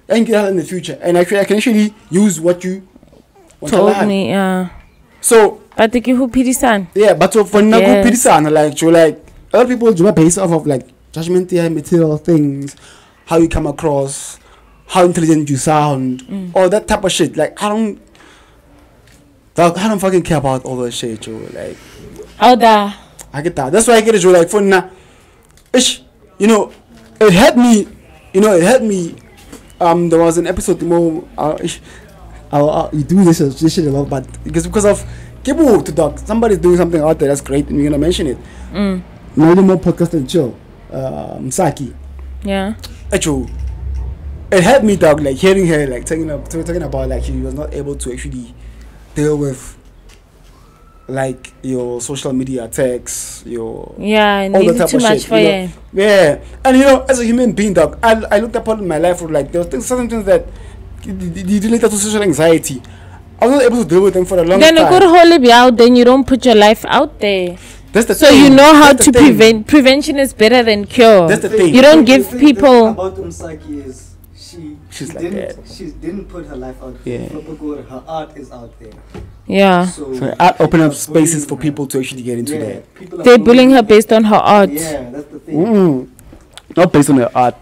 in the future, and actually I can actually use what you Told me, yeah. So But the who Pirisan. yeah, but so for now, Yes. like a lot of people do based off of like judgment, material things, how you come across, how intelligent you sound, all that type of shit. Like I don't fucking care about all that shit, Joe. Like How da? I get that. That's why I get it, Joe. Like for now, you know, it helped me. You know, it helped me. There was an episode more. You do this shit a lot, but because of people to talk, somebody's doing something out there that's great, and we're gonna mention it. No more podcast and chill. Msaki. Yeah. Actually, it helped me, dog. Like hearing her, like talking about like she was not able to actually deal with like your social media attacks, your Yeah, all the maybe type too of much shit, for you you. know? Yeah, and you know, as a human being, dog, I looked upon my life with like there was certain things that related to social anxiety. I was not able to deal with them for a long Then a good time. holy be out, then you don't put your life out there. That's the So thing. you know how That's the to thing. prevent. Prevention is better than cure. That's the thing. You don't give The people. thing about Umsaki is She's like didn't that. she didn't put her life out there. Yeah. Her art is out there. Yeah. So Art open up people are spaces for bullying people to actually get into her. Yeah, that. people are They're bullying her based on her art. Yeah, that's the thing. Not based on her art.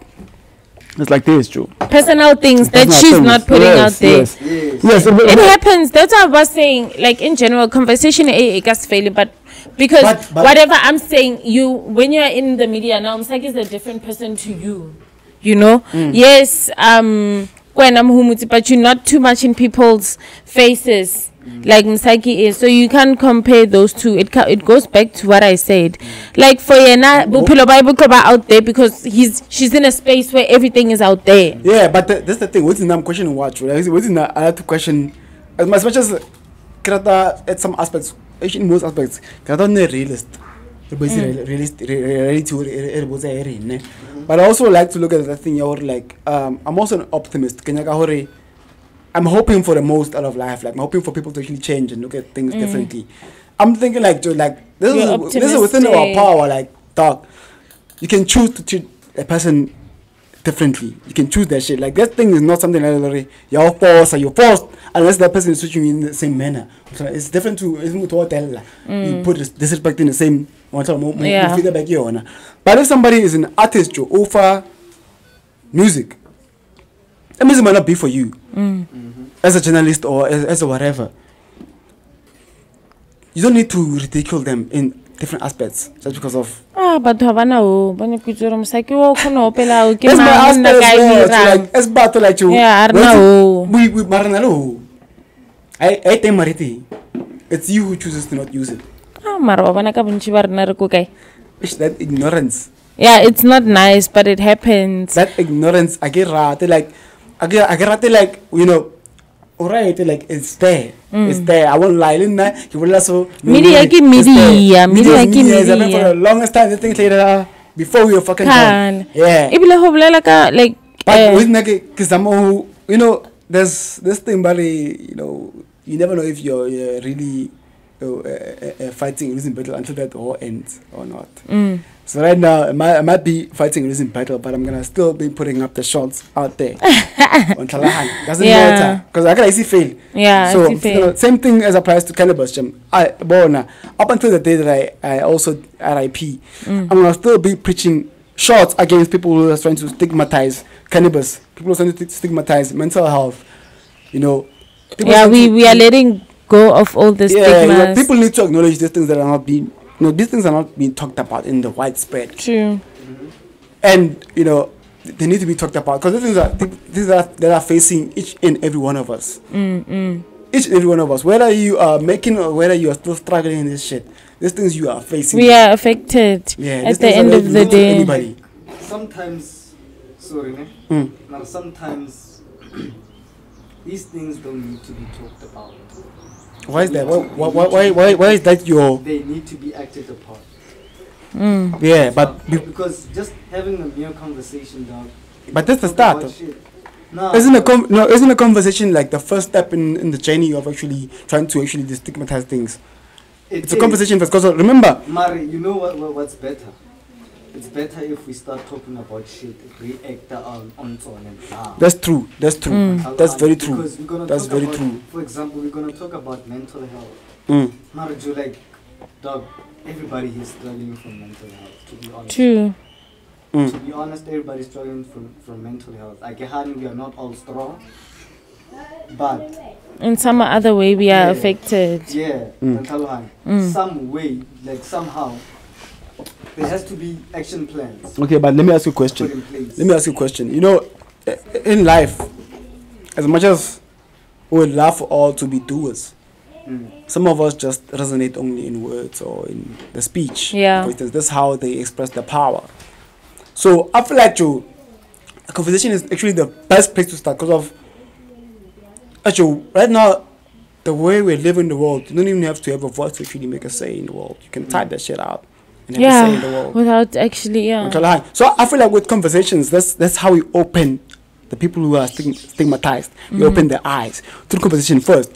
It's like this, Joe. Personal things that Personal she's things. not putting Yes, out there. Yes. Yes. Yes. It happens. That's what I was saying. Like in general, conversation is failing, but because But- whatever I'm saying, when you're in the media now, Msaki is a different person to you. You know? Yes, when I'm humuti, but you're not too much in people's faces like Msaki is. So you can't compare those two. It goes back to what I said. Like for Yena, Bupilo Bible out there because she's in a space where everything is out there. Yeah, but that's the thing. What's in that question? Watch. Right? What's in that? I have to question as much as Krata at some aspects, actually in most aspects, Krata not realist. Reality. But I also like to look at the thing. You're like, I'm also an optimist. I'm hoping for the most out of life. Like I'm hoping for people to actually change and look at things differently. I'm thinking like, Joe, like this is within our optimistic. power. Like, dog, you can choose to treat a person differently. You can choose that shit. Like that thing is not something like you're forced or you're forced unless that person is treating you in the same manner. So it's different to you put disrespect in the same Yeah. feedback you on. But if somebody is an artist, you offer music, that music might not be for you as a journalist or as a whatever. You don't need to ridicule them in different aspects just because of But Havana, bana kutsura Msaki wo khona opela o ke that's my mang aspect na as well. ka Like as battle like you. Yeah, I know. We maranalo. I think mariti. It's you who chooses to not use it. mara wa bana ka bontsi ba rena re ko kae. It's that ignorance. Yeah, it's not nice, but it happens. That ignorance. I get like, you know. Alright, like it's there. It's there. I won't lie. You will also Media ki media. For the longest time, the things later before we were fucking born. Yeah. Ibile ho bolela ka like But with like, cause you know, there's this thing, buddy. You know, you never know if you're really fighting a losing battle until that war ends or not. So right now, I might be fighting a losing battle, but I'm gonna still be putting up the shots out there. Doesn't matter because I can easily fail. Yeah, So easy fail. you know, same thing as applies to cannabis. Up until the day that I also RIP, I'm gonna still be preaching shots against people who are trying to stigmatize cannabis. People who are trying to stigmatize mental health. You know. People yeah, are trying to- we are letting go of all the you know, stigmas. people need to acknowledge these things that are not being. You know, these things are not being talked about in the widespread. True. And you know, they need to be talked about, because these are that are facing each and every one of us. Each and every one of us, whether you are making or whether you are still struggling in this shit, these things you are facing. We are affected. Yeah, at the end of the day. Anybody. Sometimes, sorry, now sometimes these things don't need to be talked about. Why is that? Why is that your? They need to be acted upon. Yeah, but because just having a mere conversation, dog. But that's the start. No. Isn't a conversation like the first step in the journey of actually trying to actually destigmatize things? It's a conversation first. Because remember, Mari, you know what's better? It's better if we start talking about shit, react on and now. That's true. That's very true. Because we're gonna that's talk very about, true. For example, we're gonna talk about mental health. Mari, you like, dog, everybody is struggling from mental health, to be honest. True. To be honest, everybody's struggling from mental health. Like, we are not all strong, but in some other way we are affected. Yeah, some way, like somehow, there has to be action plans. Okay, but let me ask you a question. You know, in life, as much as we would love for all to be doers, some of us just resonate only in words or in the speech. Yeah. For instance, that's how they express their power. So I feel like a conversation is actually the best place to start, because of actually right now the way we live in the world, you don't even have to have a voice to actually make a say in the world. You can type that shit out and have a say in the world without actually So I feel like with conversations, that's how we open the people who are stigmatized. We open their eyes to the conversation first.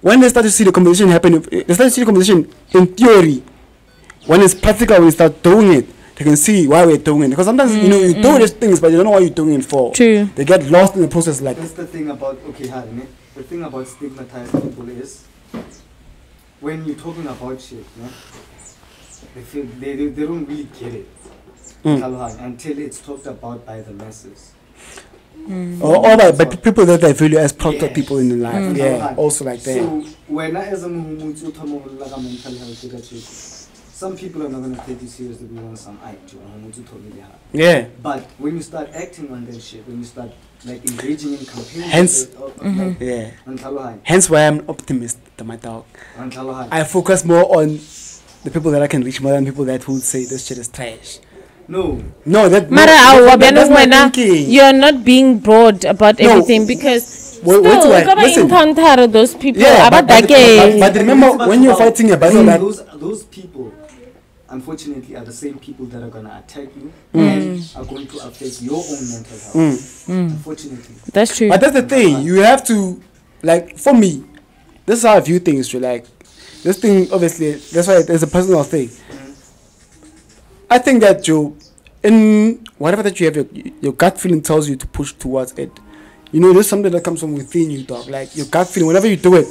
When they start to see the conversation happen, they start to see the conversation in theory. When it's practical, when you start doing it, they can see why we're doing it. Because sometimes you do these things, but you don't know what you're doing it for. True. They get lost in the process. Like that's the thing about the thing about stigmatized people is when you're talking about shit, they feel they don't really get it until it's talked about by the masses. Or by people that they value as proper people in their life. Also like that. So when I as a mental health, some people are not going to take you seriously because some yeah. But when you start acting on that shit, when you start like engaging in campaigns, hence why I'm an optimist, my dog. I focus more on the people that I can reach more than people that would say this shit is trash. No, that's my thinking. You're not being broad about everything, because listen, encounter those people. But remember, when you're fighting a battle, those people, unfortunately, are the same people that are going to attack you and are going to affect your own mental health. Unfortunately, that's true. But that's the thing. You have to, like, for me, this is how I view things. Like, this thing, obviously, that's why it's a personal thing. I think that in whatever that you have, your gut feeling tells you to push towards it. There's something that comes from within you, dog. Like your gut feeling, whenever you do it,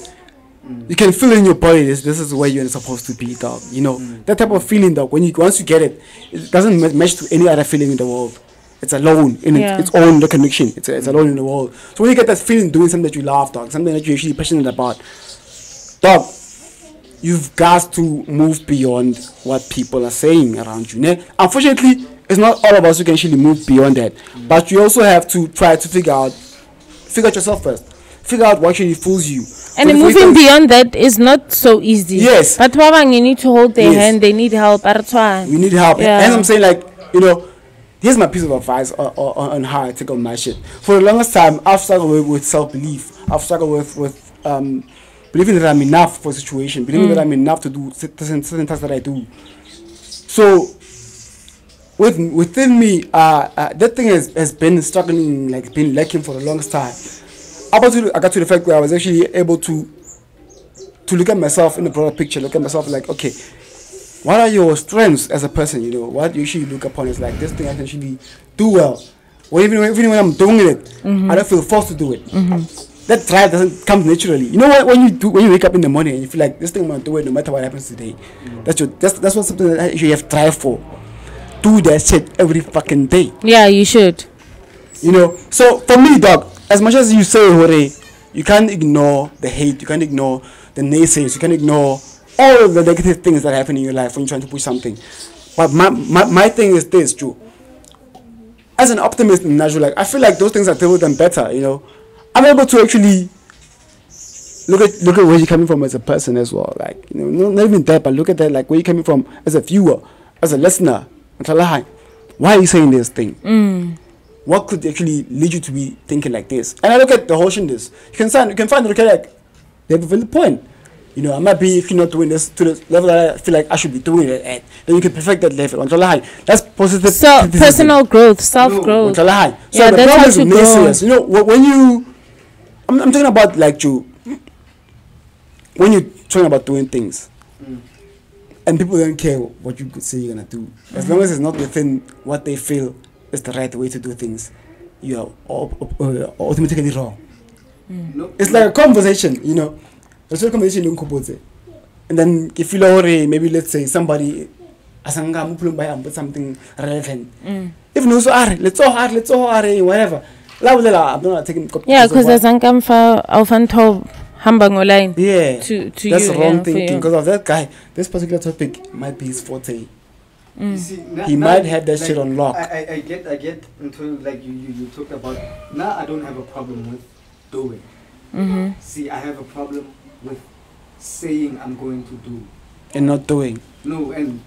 you can feel in your body this is where you're supposed to be, dog. That type of feeling, dog. Once you get it, it doesn't match to any other feeling in the world. It's alone in its own connection. It's alone in the world. So when you get that feeling doing something that you love, dog, something that you're actually passionate about, dog, you've got to move beyond what people are saying around you. Unfortunately, it's not all of us who can actually move beyond that. But you also have to try to figure out yourself first. Figure out what actually fools you. And moving beyond that is not so easy. Yes. But you need to hold their hand. They need help. We need help. Yeah. And I'm saying, like, here's my piece of advice on how I take on my shit. For the longest time, I've struggled with self-belief. I've struggled with believing that I'm enough for a situation, believing that I'm enough to do certain tasks that I do. So, within me, that thing has been struggling, like been lacking for the longest time. I got to the fact where I was actually able to look at myself in the broader picture, look at myself like, okay, what are your strengths as a person? What you usually look upon is like, this thing I can actually do well. Or even when I'm doing it, I don't feel forced to do it. That drive doesn't come naturally. You know what? When you wake up in the morning and you feel like this thing I'm gonna do it no matter what happens today. That's what something that you have drive for. Do that shit every fucking day. Yeah, you should. So for me, dog, as much as you say, Hore, you can't ignore the hate, you can't ignore the naysayers, you can't ignore all of the negative things that happen in your life when you're trying to push something. But my thing is this, Joe. as an optimist in natural, like I feel like those things are dealt with them better. You know, I'm able to actually look at where you're coming from as a person as well. Like, you know, not even that, but look at that, like where you're coming from as a viewer, as a listener. Why are you saying this thing? What could actually lead you to be thinking like this? And I look at the whole this. You can find okay, like they have a valid point. You know, I might be if you're not doing this to the level that I feel like I should be doing it at, then you can perfect that level. That's positive. So personal growth, self-growth. So Yeah, the that's problem how is to with naysayers. You know, when you, I'm talking about like when you're talking about doing things, and people don't care what you could say you're gonna do, as long as it's not within what they feel is the right way to do things, you are automatically wrong. It's like a conversation, you know. There's a conversation you can, and then if you lower maybe let's say somebody put something relevant. If no so let's whatever. I'm not taking yeah, because there's some hambang online. Yeah, to that's you, wrong thinking because of that guy. This particular topic might be his forte. You see, He might have that shit on lock. I get into like you talked about. Now I don't have a problem with doing. See, I have a problem with saying I'm going to do And not doing. no, and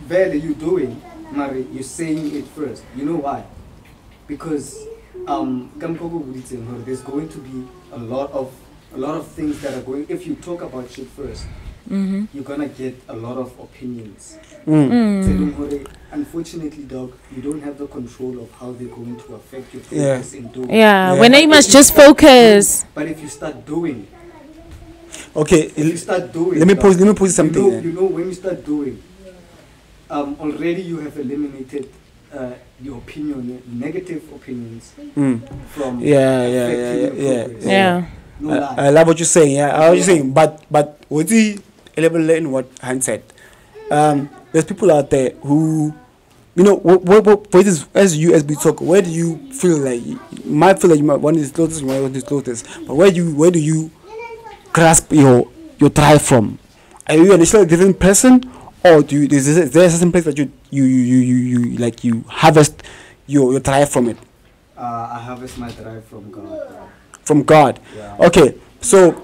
barely you doing, Mari, you're saying it first. You know why? Because there's going to be a lot of things that are going. If you talk about shit first, you're gonna get a lot of opinions. Unfortunately, dog, you don't have the control of how they're going to affect your focus in doing. Yeah, when you must just focus. But if you start doing, okay, if you start doing, let me pose something. You know, when you start doing, already you have eliminated your opinion, negative opinions from affecting your progress. Yeah. No lie. I love what you're saying. Yeah, I love what you're saying. But what's the elaborate what Han said? There's people out there who, you know, what is as we talk. Where do you feel like you might feel like you might want this clothes, you might want this clothes, but where do you grasp your drive from? Are you initially a different person, or is there a certain place that you like you harvest your drive from it? I harvest my drive from God. From God. Yeah. Okay. So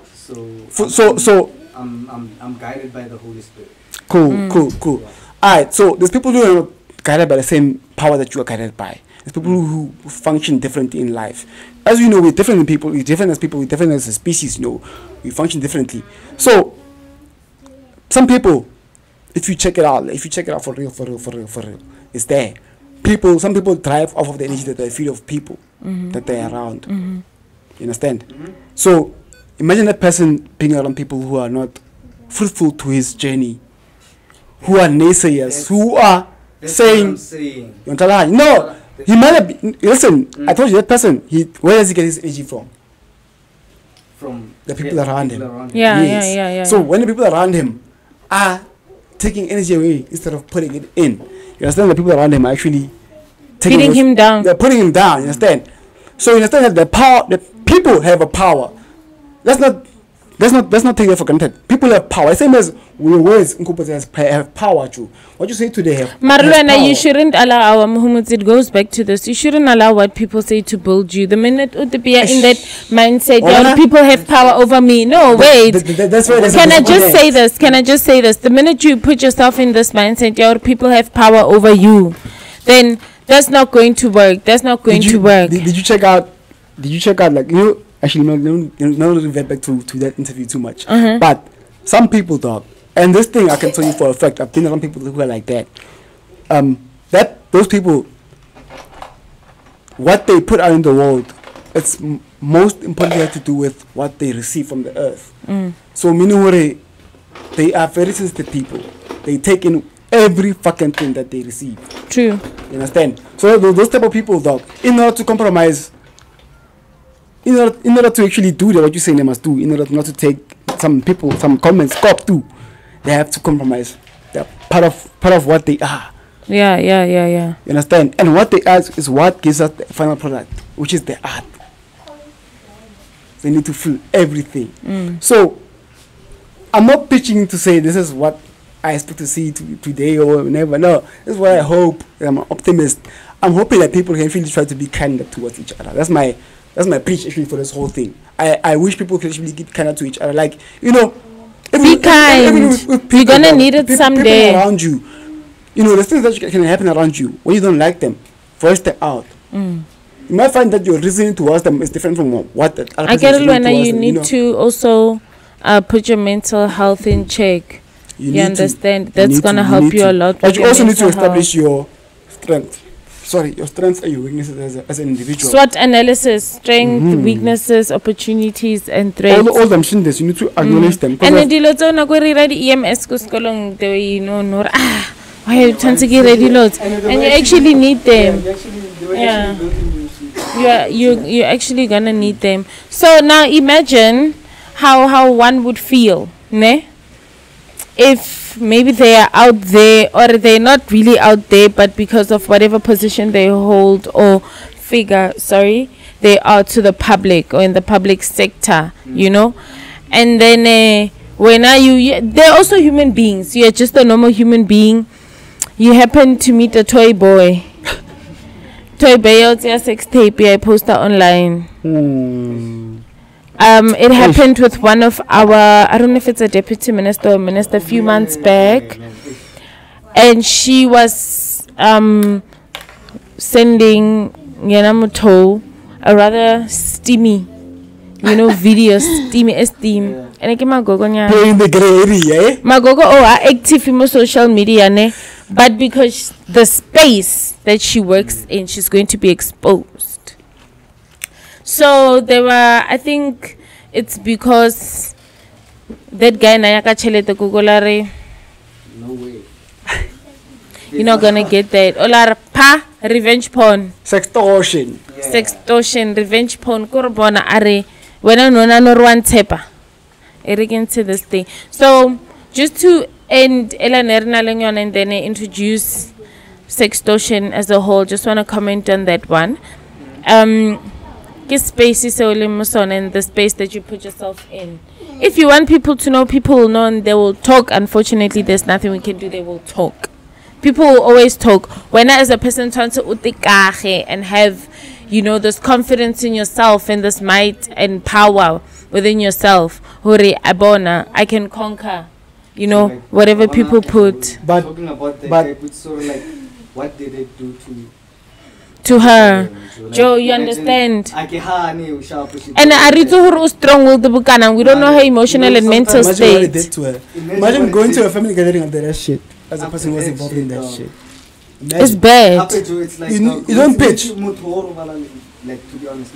I'm guided by the Holy Spirit. Cool. Yeah. Alright, so there's people who are not guided by the same power that you are guided by. There's people who function differently in life. As you know, we're different than people, we're different as people, we're different as a species, you know, we function differently. So some people, if you check it out for real, it's there. Some people thrive off of the energy that they feel of people that they're around. You understand? So imagine that person being around people who are not fruitful to his journey, who are naysayers, who are saying, no, he might have been, listen, I told you that person, where does he get his energy from? From the people around him. Yeah. So when the people around him are taking energy away instead of putting it in, you understand, the people around him are actually putting him down. They're putting him down, you understand? So you understand that the people have a power. Let's not take that for granted. People have power. The same as words have power too. What you say today have Marlena, you shouldn't allow our Muhammad. It goes back to this. You shouldn't allow what people say to build you. The minute Utopia in that mindset, people have power over me. No, wait. That's why Can I just say this? The minute you put yourself in this mindset, your people have power over you, then that's not going to work. That's not going to work. Did you check out like, you know, actually no revert back to that interview too much. But some people, dog, and this thing I can tell you for a fact, I've been around people who are like that. Those people, what they put out in the world, it's most importantly have to do with what they receive from the earth. So Minuhore, they are very sensitive people. They take in every fucking thing that they receive. True. You understand? So those type of people, dog, in order to compromise, in order to actually do what you're saying they must do, in order not to take some comments cop too, they have to compromise. They're part of what they are. Yeah. You understand? And what they are is what gives us the final product, which is the art. They need to feel everything. So I'm not pitching to say this is what I expect to see today or whenever. No, that's what I hope. I'm an optimist. I'm hoping that people can really try to be kinder towards each other. That's my preach actually for this whole thing. I wish people could actually get kinder to each other. Like, you know, be kind. You're gonna need it someday. People around you, you know, the things that can happen around you when you don't like them, voice them out. You might find that your reasoning towards them is different from what the other I get it when you them, need to also put your mental health in check. You understand? That's gonna help you a lot. But you also need to establish your strength. Your strengths and your weaknesses as an individual. SWOT analysis, strength, weaknesses, opportunities, and threats. All them shinders, you need to acknowledge them. And then the EMS kuskolong the way you know why are you trying to get ready loads? And you actually need them. You're actually gonna need them. So now imagine how one would feel, ne? If maybe they are out there, or they're not really out there, but because of whatever position they hold or figure, they are to the public or in the public sector, you know. And then when they're also human beings. You're just a normal human being. You happen to meet a toy boy. Toy boy out there, sex tape, I post that online. It happened with one of our, I don't know if it's a deputy minister or minister, a few months back, and she was sending Yanamoto a rather steamy, video, steamy esteem. And I came playing the gray area. Magogo are active in social media, ne? But because the space that she works in, she's going to be exposed. So there were, I think it's because that guy Nayaka Chelete Kugolare. No way. You're not gonna get that. Olar pa revenge porn. Sextortion. Sextortion, revenge porn. Korobona are when I know no one tepa. Again to this thing. So just to end Elanerna and then introduce sextortion as a whole, just wanna comment on that one. Space is and the space that you put yourself in. If you want people to know, people will know and they will talk. Unfortunately, there's nothing we can do. They will talk. People will always talk. When I, as a person, turn to utikahe and have, this confidence in yourself and this might and power within yourself. Hori abona, I can conquer. Whatever people put. But talking about the it's sort of like, what did it do to her? Joe, you understand? And I read to her strong will the book and we don't know her emotional and mental state. What it did to her. Imagine going to a family gathering and that shit as a person who was involved in that shit. It's bad. It's like you don't pitch. Like, to be honest,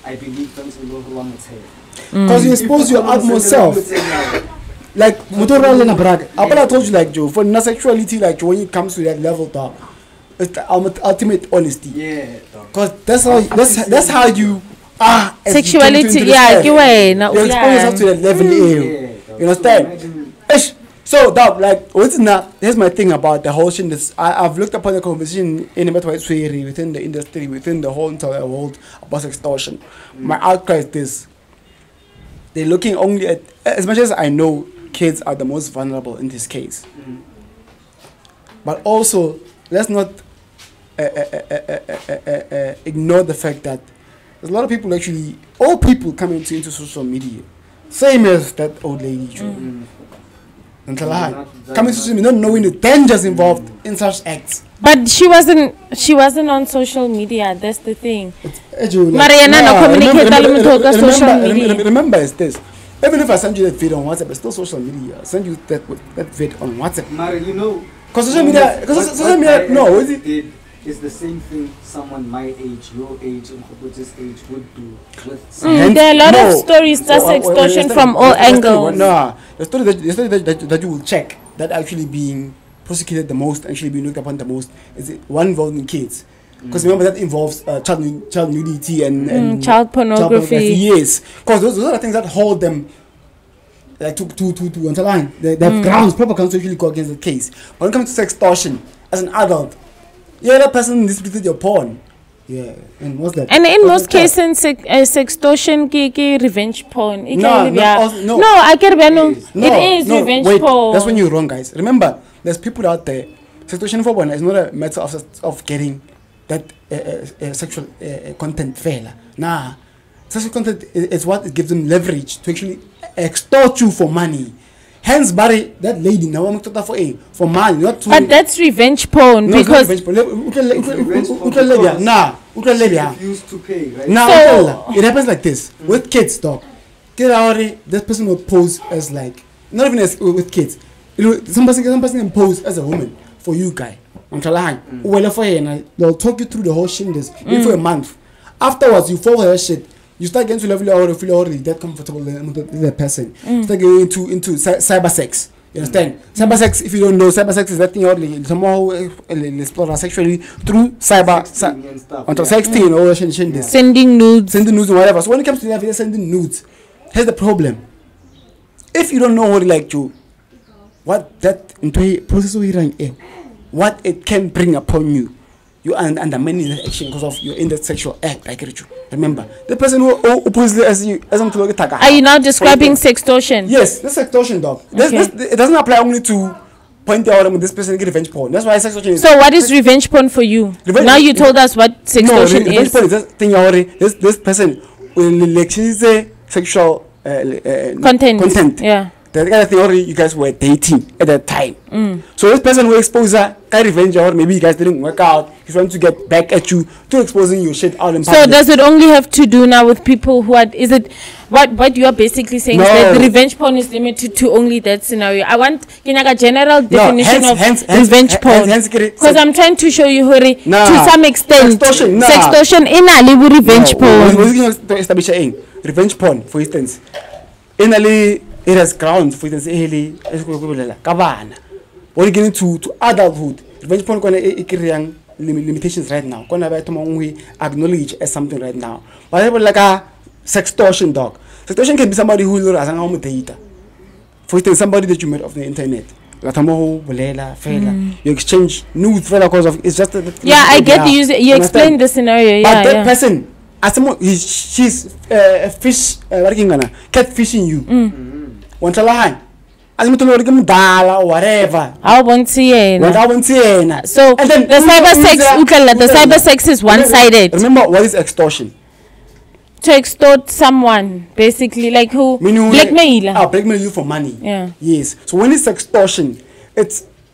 I believe things will go wrong with her. Because you expose your utmost self. Like Motorola and Brag. I told you, like Joe, for sexuality, like when it comes to that level, dog, it's the ultimate honesty. Yeah, because that's how you are. Sexuality, you expose yourself to that level. You understand? So, dog, like, here's my thing about the whole shit. I've looked upon the conversation in within the industry, within the whole entire world about sextortion. My outcry is this: they're looking only at, as much as I know, kids are the most vulnerable in this case. But also, let's not ignore the fact that there's a lot of people all people coming into social media, same as that old lady. Coming to social media, not knowing the dangers involved in such acts. But she wasn't on social media. That's the thing. Mariana, social media. Remember, it's this. Even if I send you that video on WhatsApp, it's still social media. I send you that video on WhatsApp. Mari, because social media, no, is it? It's the same thing someone my age, your age, and Koko's age would do with there are a lot of stories that's extortion from all angles. No, the story that you will check that actually being prosecuted the most, actually being looked upon the most, is one involving kids. Because remember that involves child nudity and child pornography. Yes, because those are the things that hold them like to underline. They have grounds, proper grounds to actually go against the case. When it comes to sextortion, as an adult, you're that person disputed your porn. Yeah, and what's that? And in What's most that called? cases, sextortion, revenge porn. No, I get it is revenge wait, porn. that's when you're wrong, guys. Remember, there's people out there. Sextortion for one is not a matter of getting that sexual content fair. Nah, sexual content is what it gives them leverage to actually extort you for money. Hence, Barry, that lady now I'm talking for money, not to. But that's revenge porn No, because it's not revenge porn. Refuse to pay, right? It happens like this with kids, dog. This person will pose as like not even as with kids. Some person can pose as a woman for you, guy. Well, for her, they'll talk you through the whole shit for a month. Afterwards, you follow her shit. You start getting to level or feel already that comfortable with the person. Start getting into cyber sex. You understand? Cyber sex, if you don't know, cyber sex is that thing only somehow explore sexually through cyber and stuff. onto sexting or shit. sending nudes. Sending nudes and whatever. So when it comes to that, sending nudes, here's the problem. If you don't know what like you, what that into process what it can bring upon you, you are undermining the action because of you're in that sexual act. I get you. Remember, the person who opposes as I'm to look at. Are you now describing sextortion? Yes, that's sextortion, dog. Okay. It doesn't apply only to point out when this person get revenge porn. That's why sextortion is. So what is revenge porn for you? Now you told us what sextortion revenge is. porn is that thing this person will actually say sexual content. Yeah. The kind of thing you guys were dating at that time. So this person will expose her, revenge, or maybe you guys didn't work out. He's trying to get back at you to exposing your shit out in public. So does it only have to do now with people who are? Is it what you are basically saying is that the revenge porn is limited to only that scenario? I want a general definition of revenge porn because I'm trying to show you, Hori, to some extent, sextortion in a revenge porn. To establish revenge porn, for instance, it has grounds, for instance, when you get into adulthood, revenge porn can limitations right now. We acknowledge as something right now. But like a sextortion, dog. Sextortion can be somebody who is data. For instance, somebody that you met off the internet. You exchange nudes because of it's just I get you explain the scenario. But that person, as someone she's fish working on catfishing you. As or whatever. I won't see it. So the cyber sex is one-sided. Remember what is extortion? To extort someone, basically, like who blackmail. Blackmail you for money. Yeah. Yes. So when it's extortion,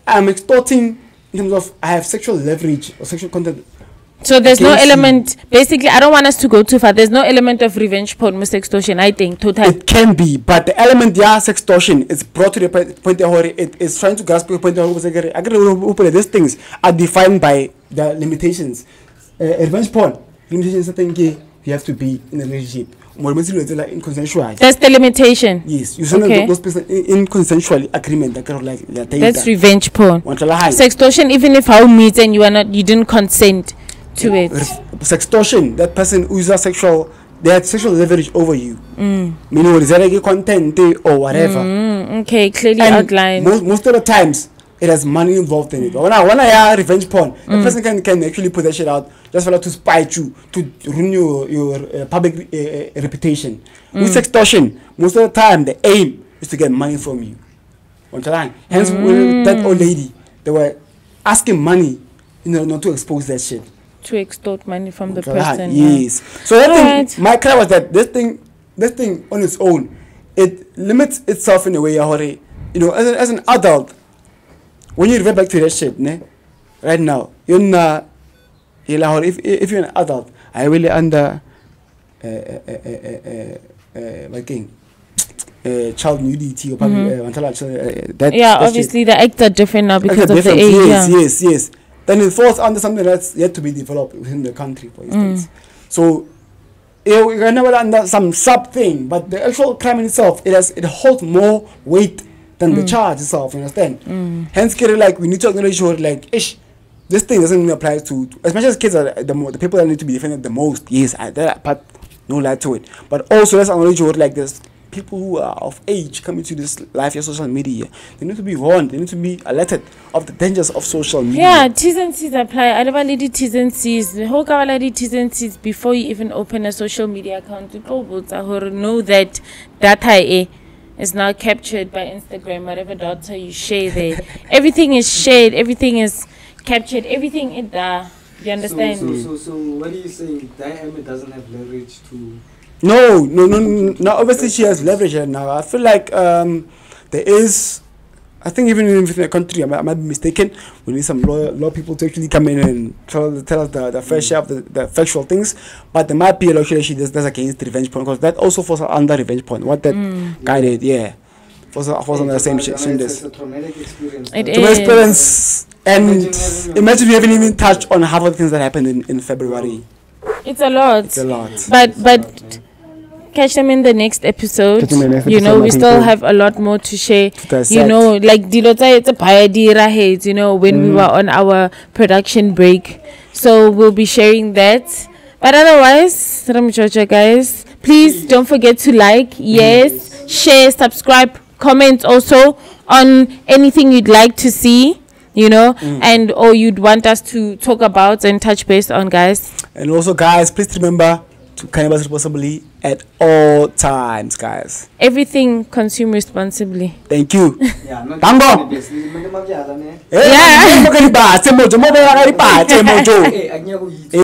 I'm extorting in terms of I have sexual leverage or sexual content. So there's no element. Basically, I don't want us to go too far. There's no element of revenge porn with sextortion. I think totally. It can be, but the element, sextortion is brought to the point where it is trying to grasp the point where these things are defined by the limitations. Revenge porn limitations. I think you have to be in a relationship. Inconsensual. That's the limitation. Yes, you send those people in consensual agreement. That's revenge porn. Sextortion, even if how meet and you didn't consent to it. Sextortion, that person who is they had sexual leverage over you. Meaning, is that content or whatever. Okay, clearly outlined. Most of the times, it has money involved in it. But when I have revenge porn, the person can actually put that shit out just for to spite you, to ruin your public reputation. With sextortion, most of the time, the aim is to get money from you. Hence, that old lady, they were asking money, not to expose that shit. To extort money from the person. Yes. So that thing, my cry was that this thing on its own, it limits itself in a way, as an adult, when you revert back to that shit, right now, if you're an adult, I really under child nudity or obviously the acts are different now because of the age. Yes. Then it falls under something that's yet to be developed within the country, for instance. So you're never under some sub thing, but the actual crime in itself, it holds more weight than the charge itself. You understand? Hence, we need to acknowledge this thing doesn't really apply to as much as kids are the people that need to be defended the most. Yes, that part, no lie to it. But also let's acknowledge this people who are of age coming to this life of social media, they need to be warned. They need to be alerted of the dangers of social media. Yeah, T's and C's apply. I never lady T's and C's. The whole lady T's and C's before you even open a social media account. Know that data is now captured by Instagram. Whatever data you share there, everything is shared. Everything is captured. Everything is there. You understand? So what are you saying? Diana doesn't have leverage to... No. Obviously, she has leverage now. I feel like there is... I think even in the country, I might be mistaken, we need some law people to actually come in and tell us the fair share of the factual things. But there might be a law actually that's against the revenge porn, because that also falls under revenge porn. What that guy did, yeah. Falls under the same shit. It's a traumatic experience. It To my is. experience, and imagine we haven't even touched on half of the things that happened in February. It's a lot. It's a lot. But catch them in the next episode. Catch them in the next You know, episode, we I still think, have a lot more to share. dissect. You know, like Dilota, it's a payadira heads, you know, when we were on our production break. So we'll be sharing that. But otherwise, Ramchocha guys, please don't forget to like, yes, share, subscribe, comment also on anything you'd like to see, you know, and or you'd want us to talk about and touch base on, guys. And also, guys, please remember to cannabis responsibly at all times, guys. Everything consume responsibly. Thank you. Yeah, not Tango. the best. Yeah. Yeah.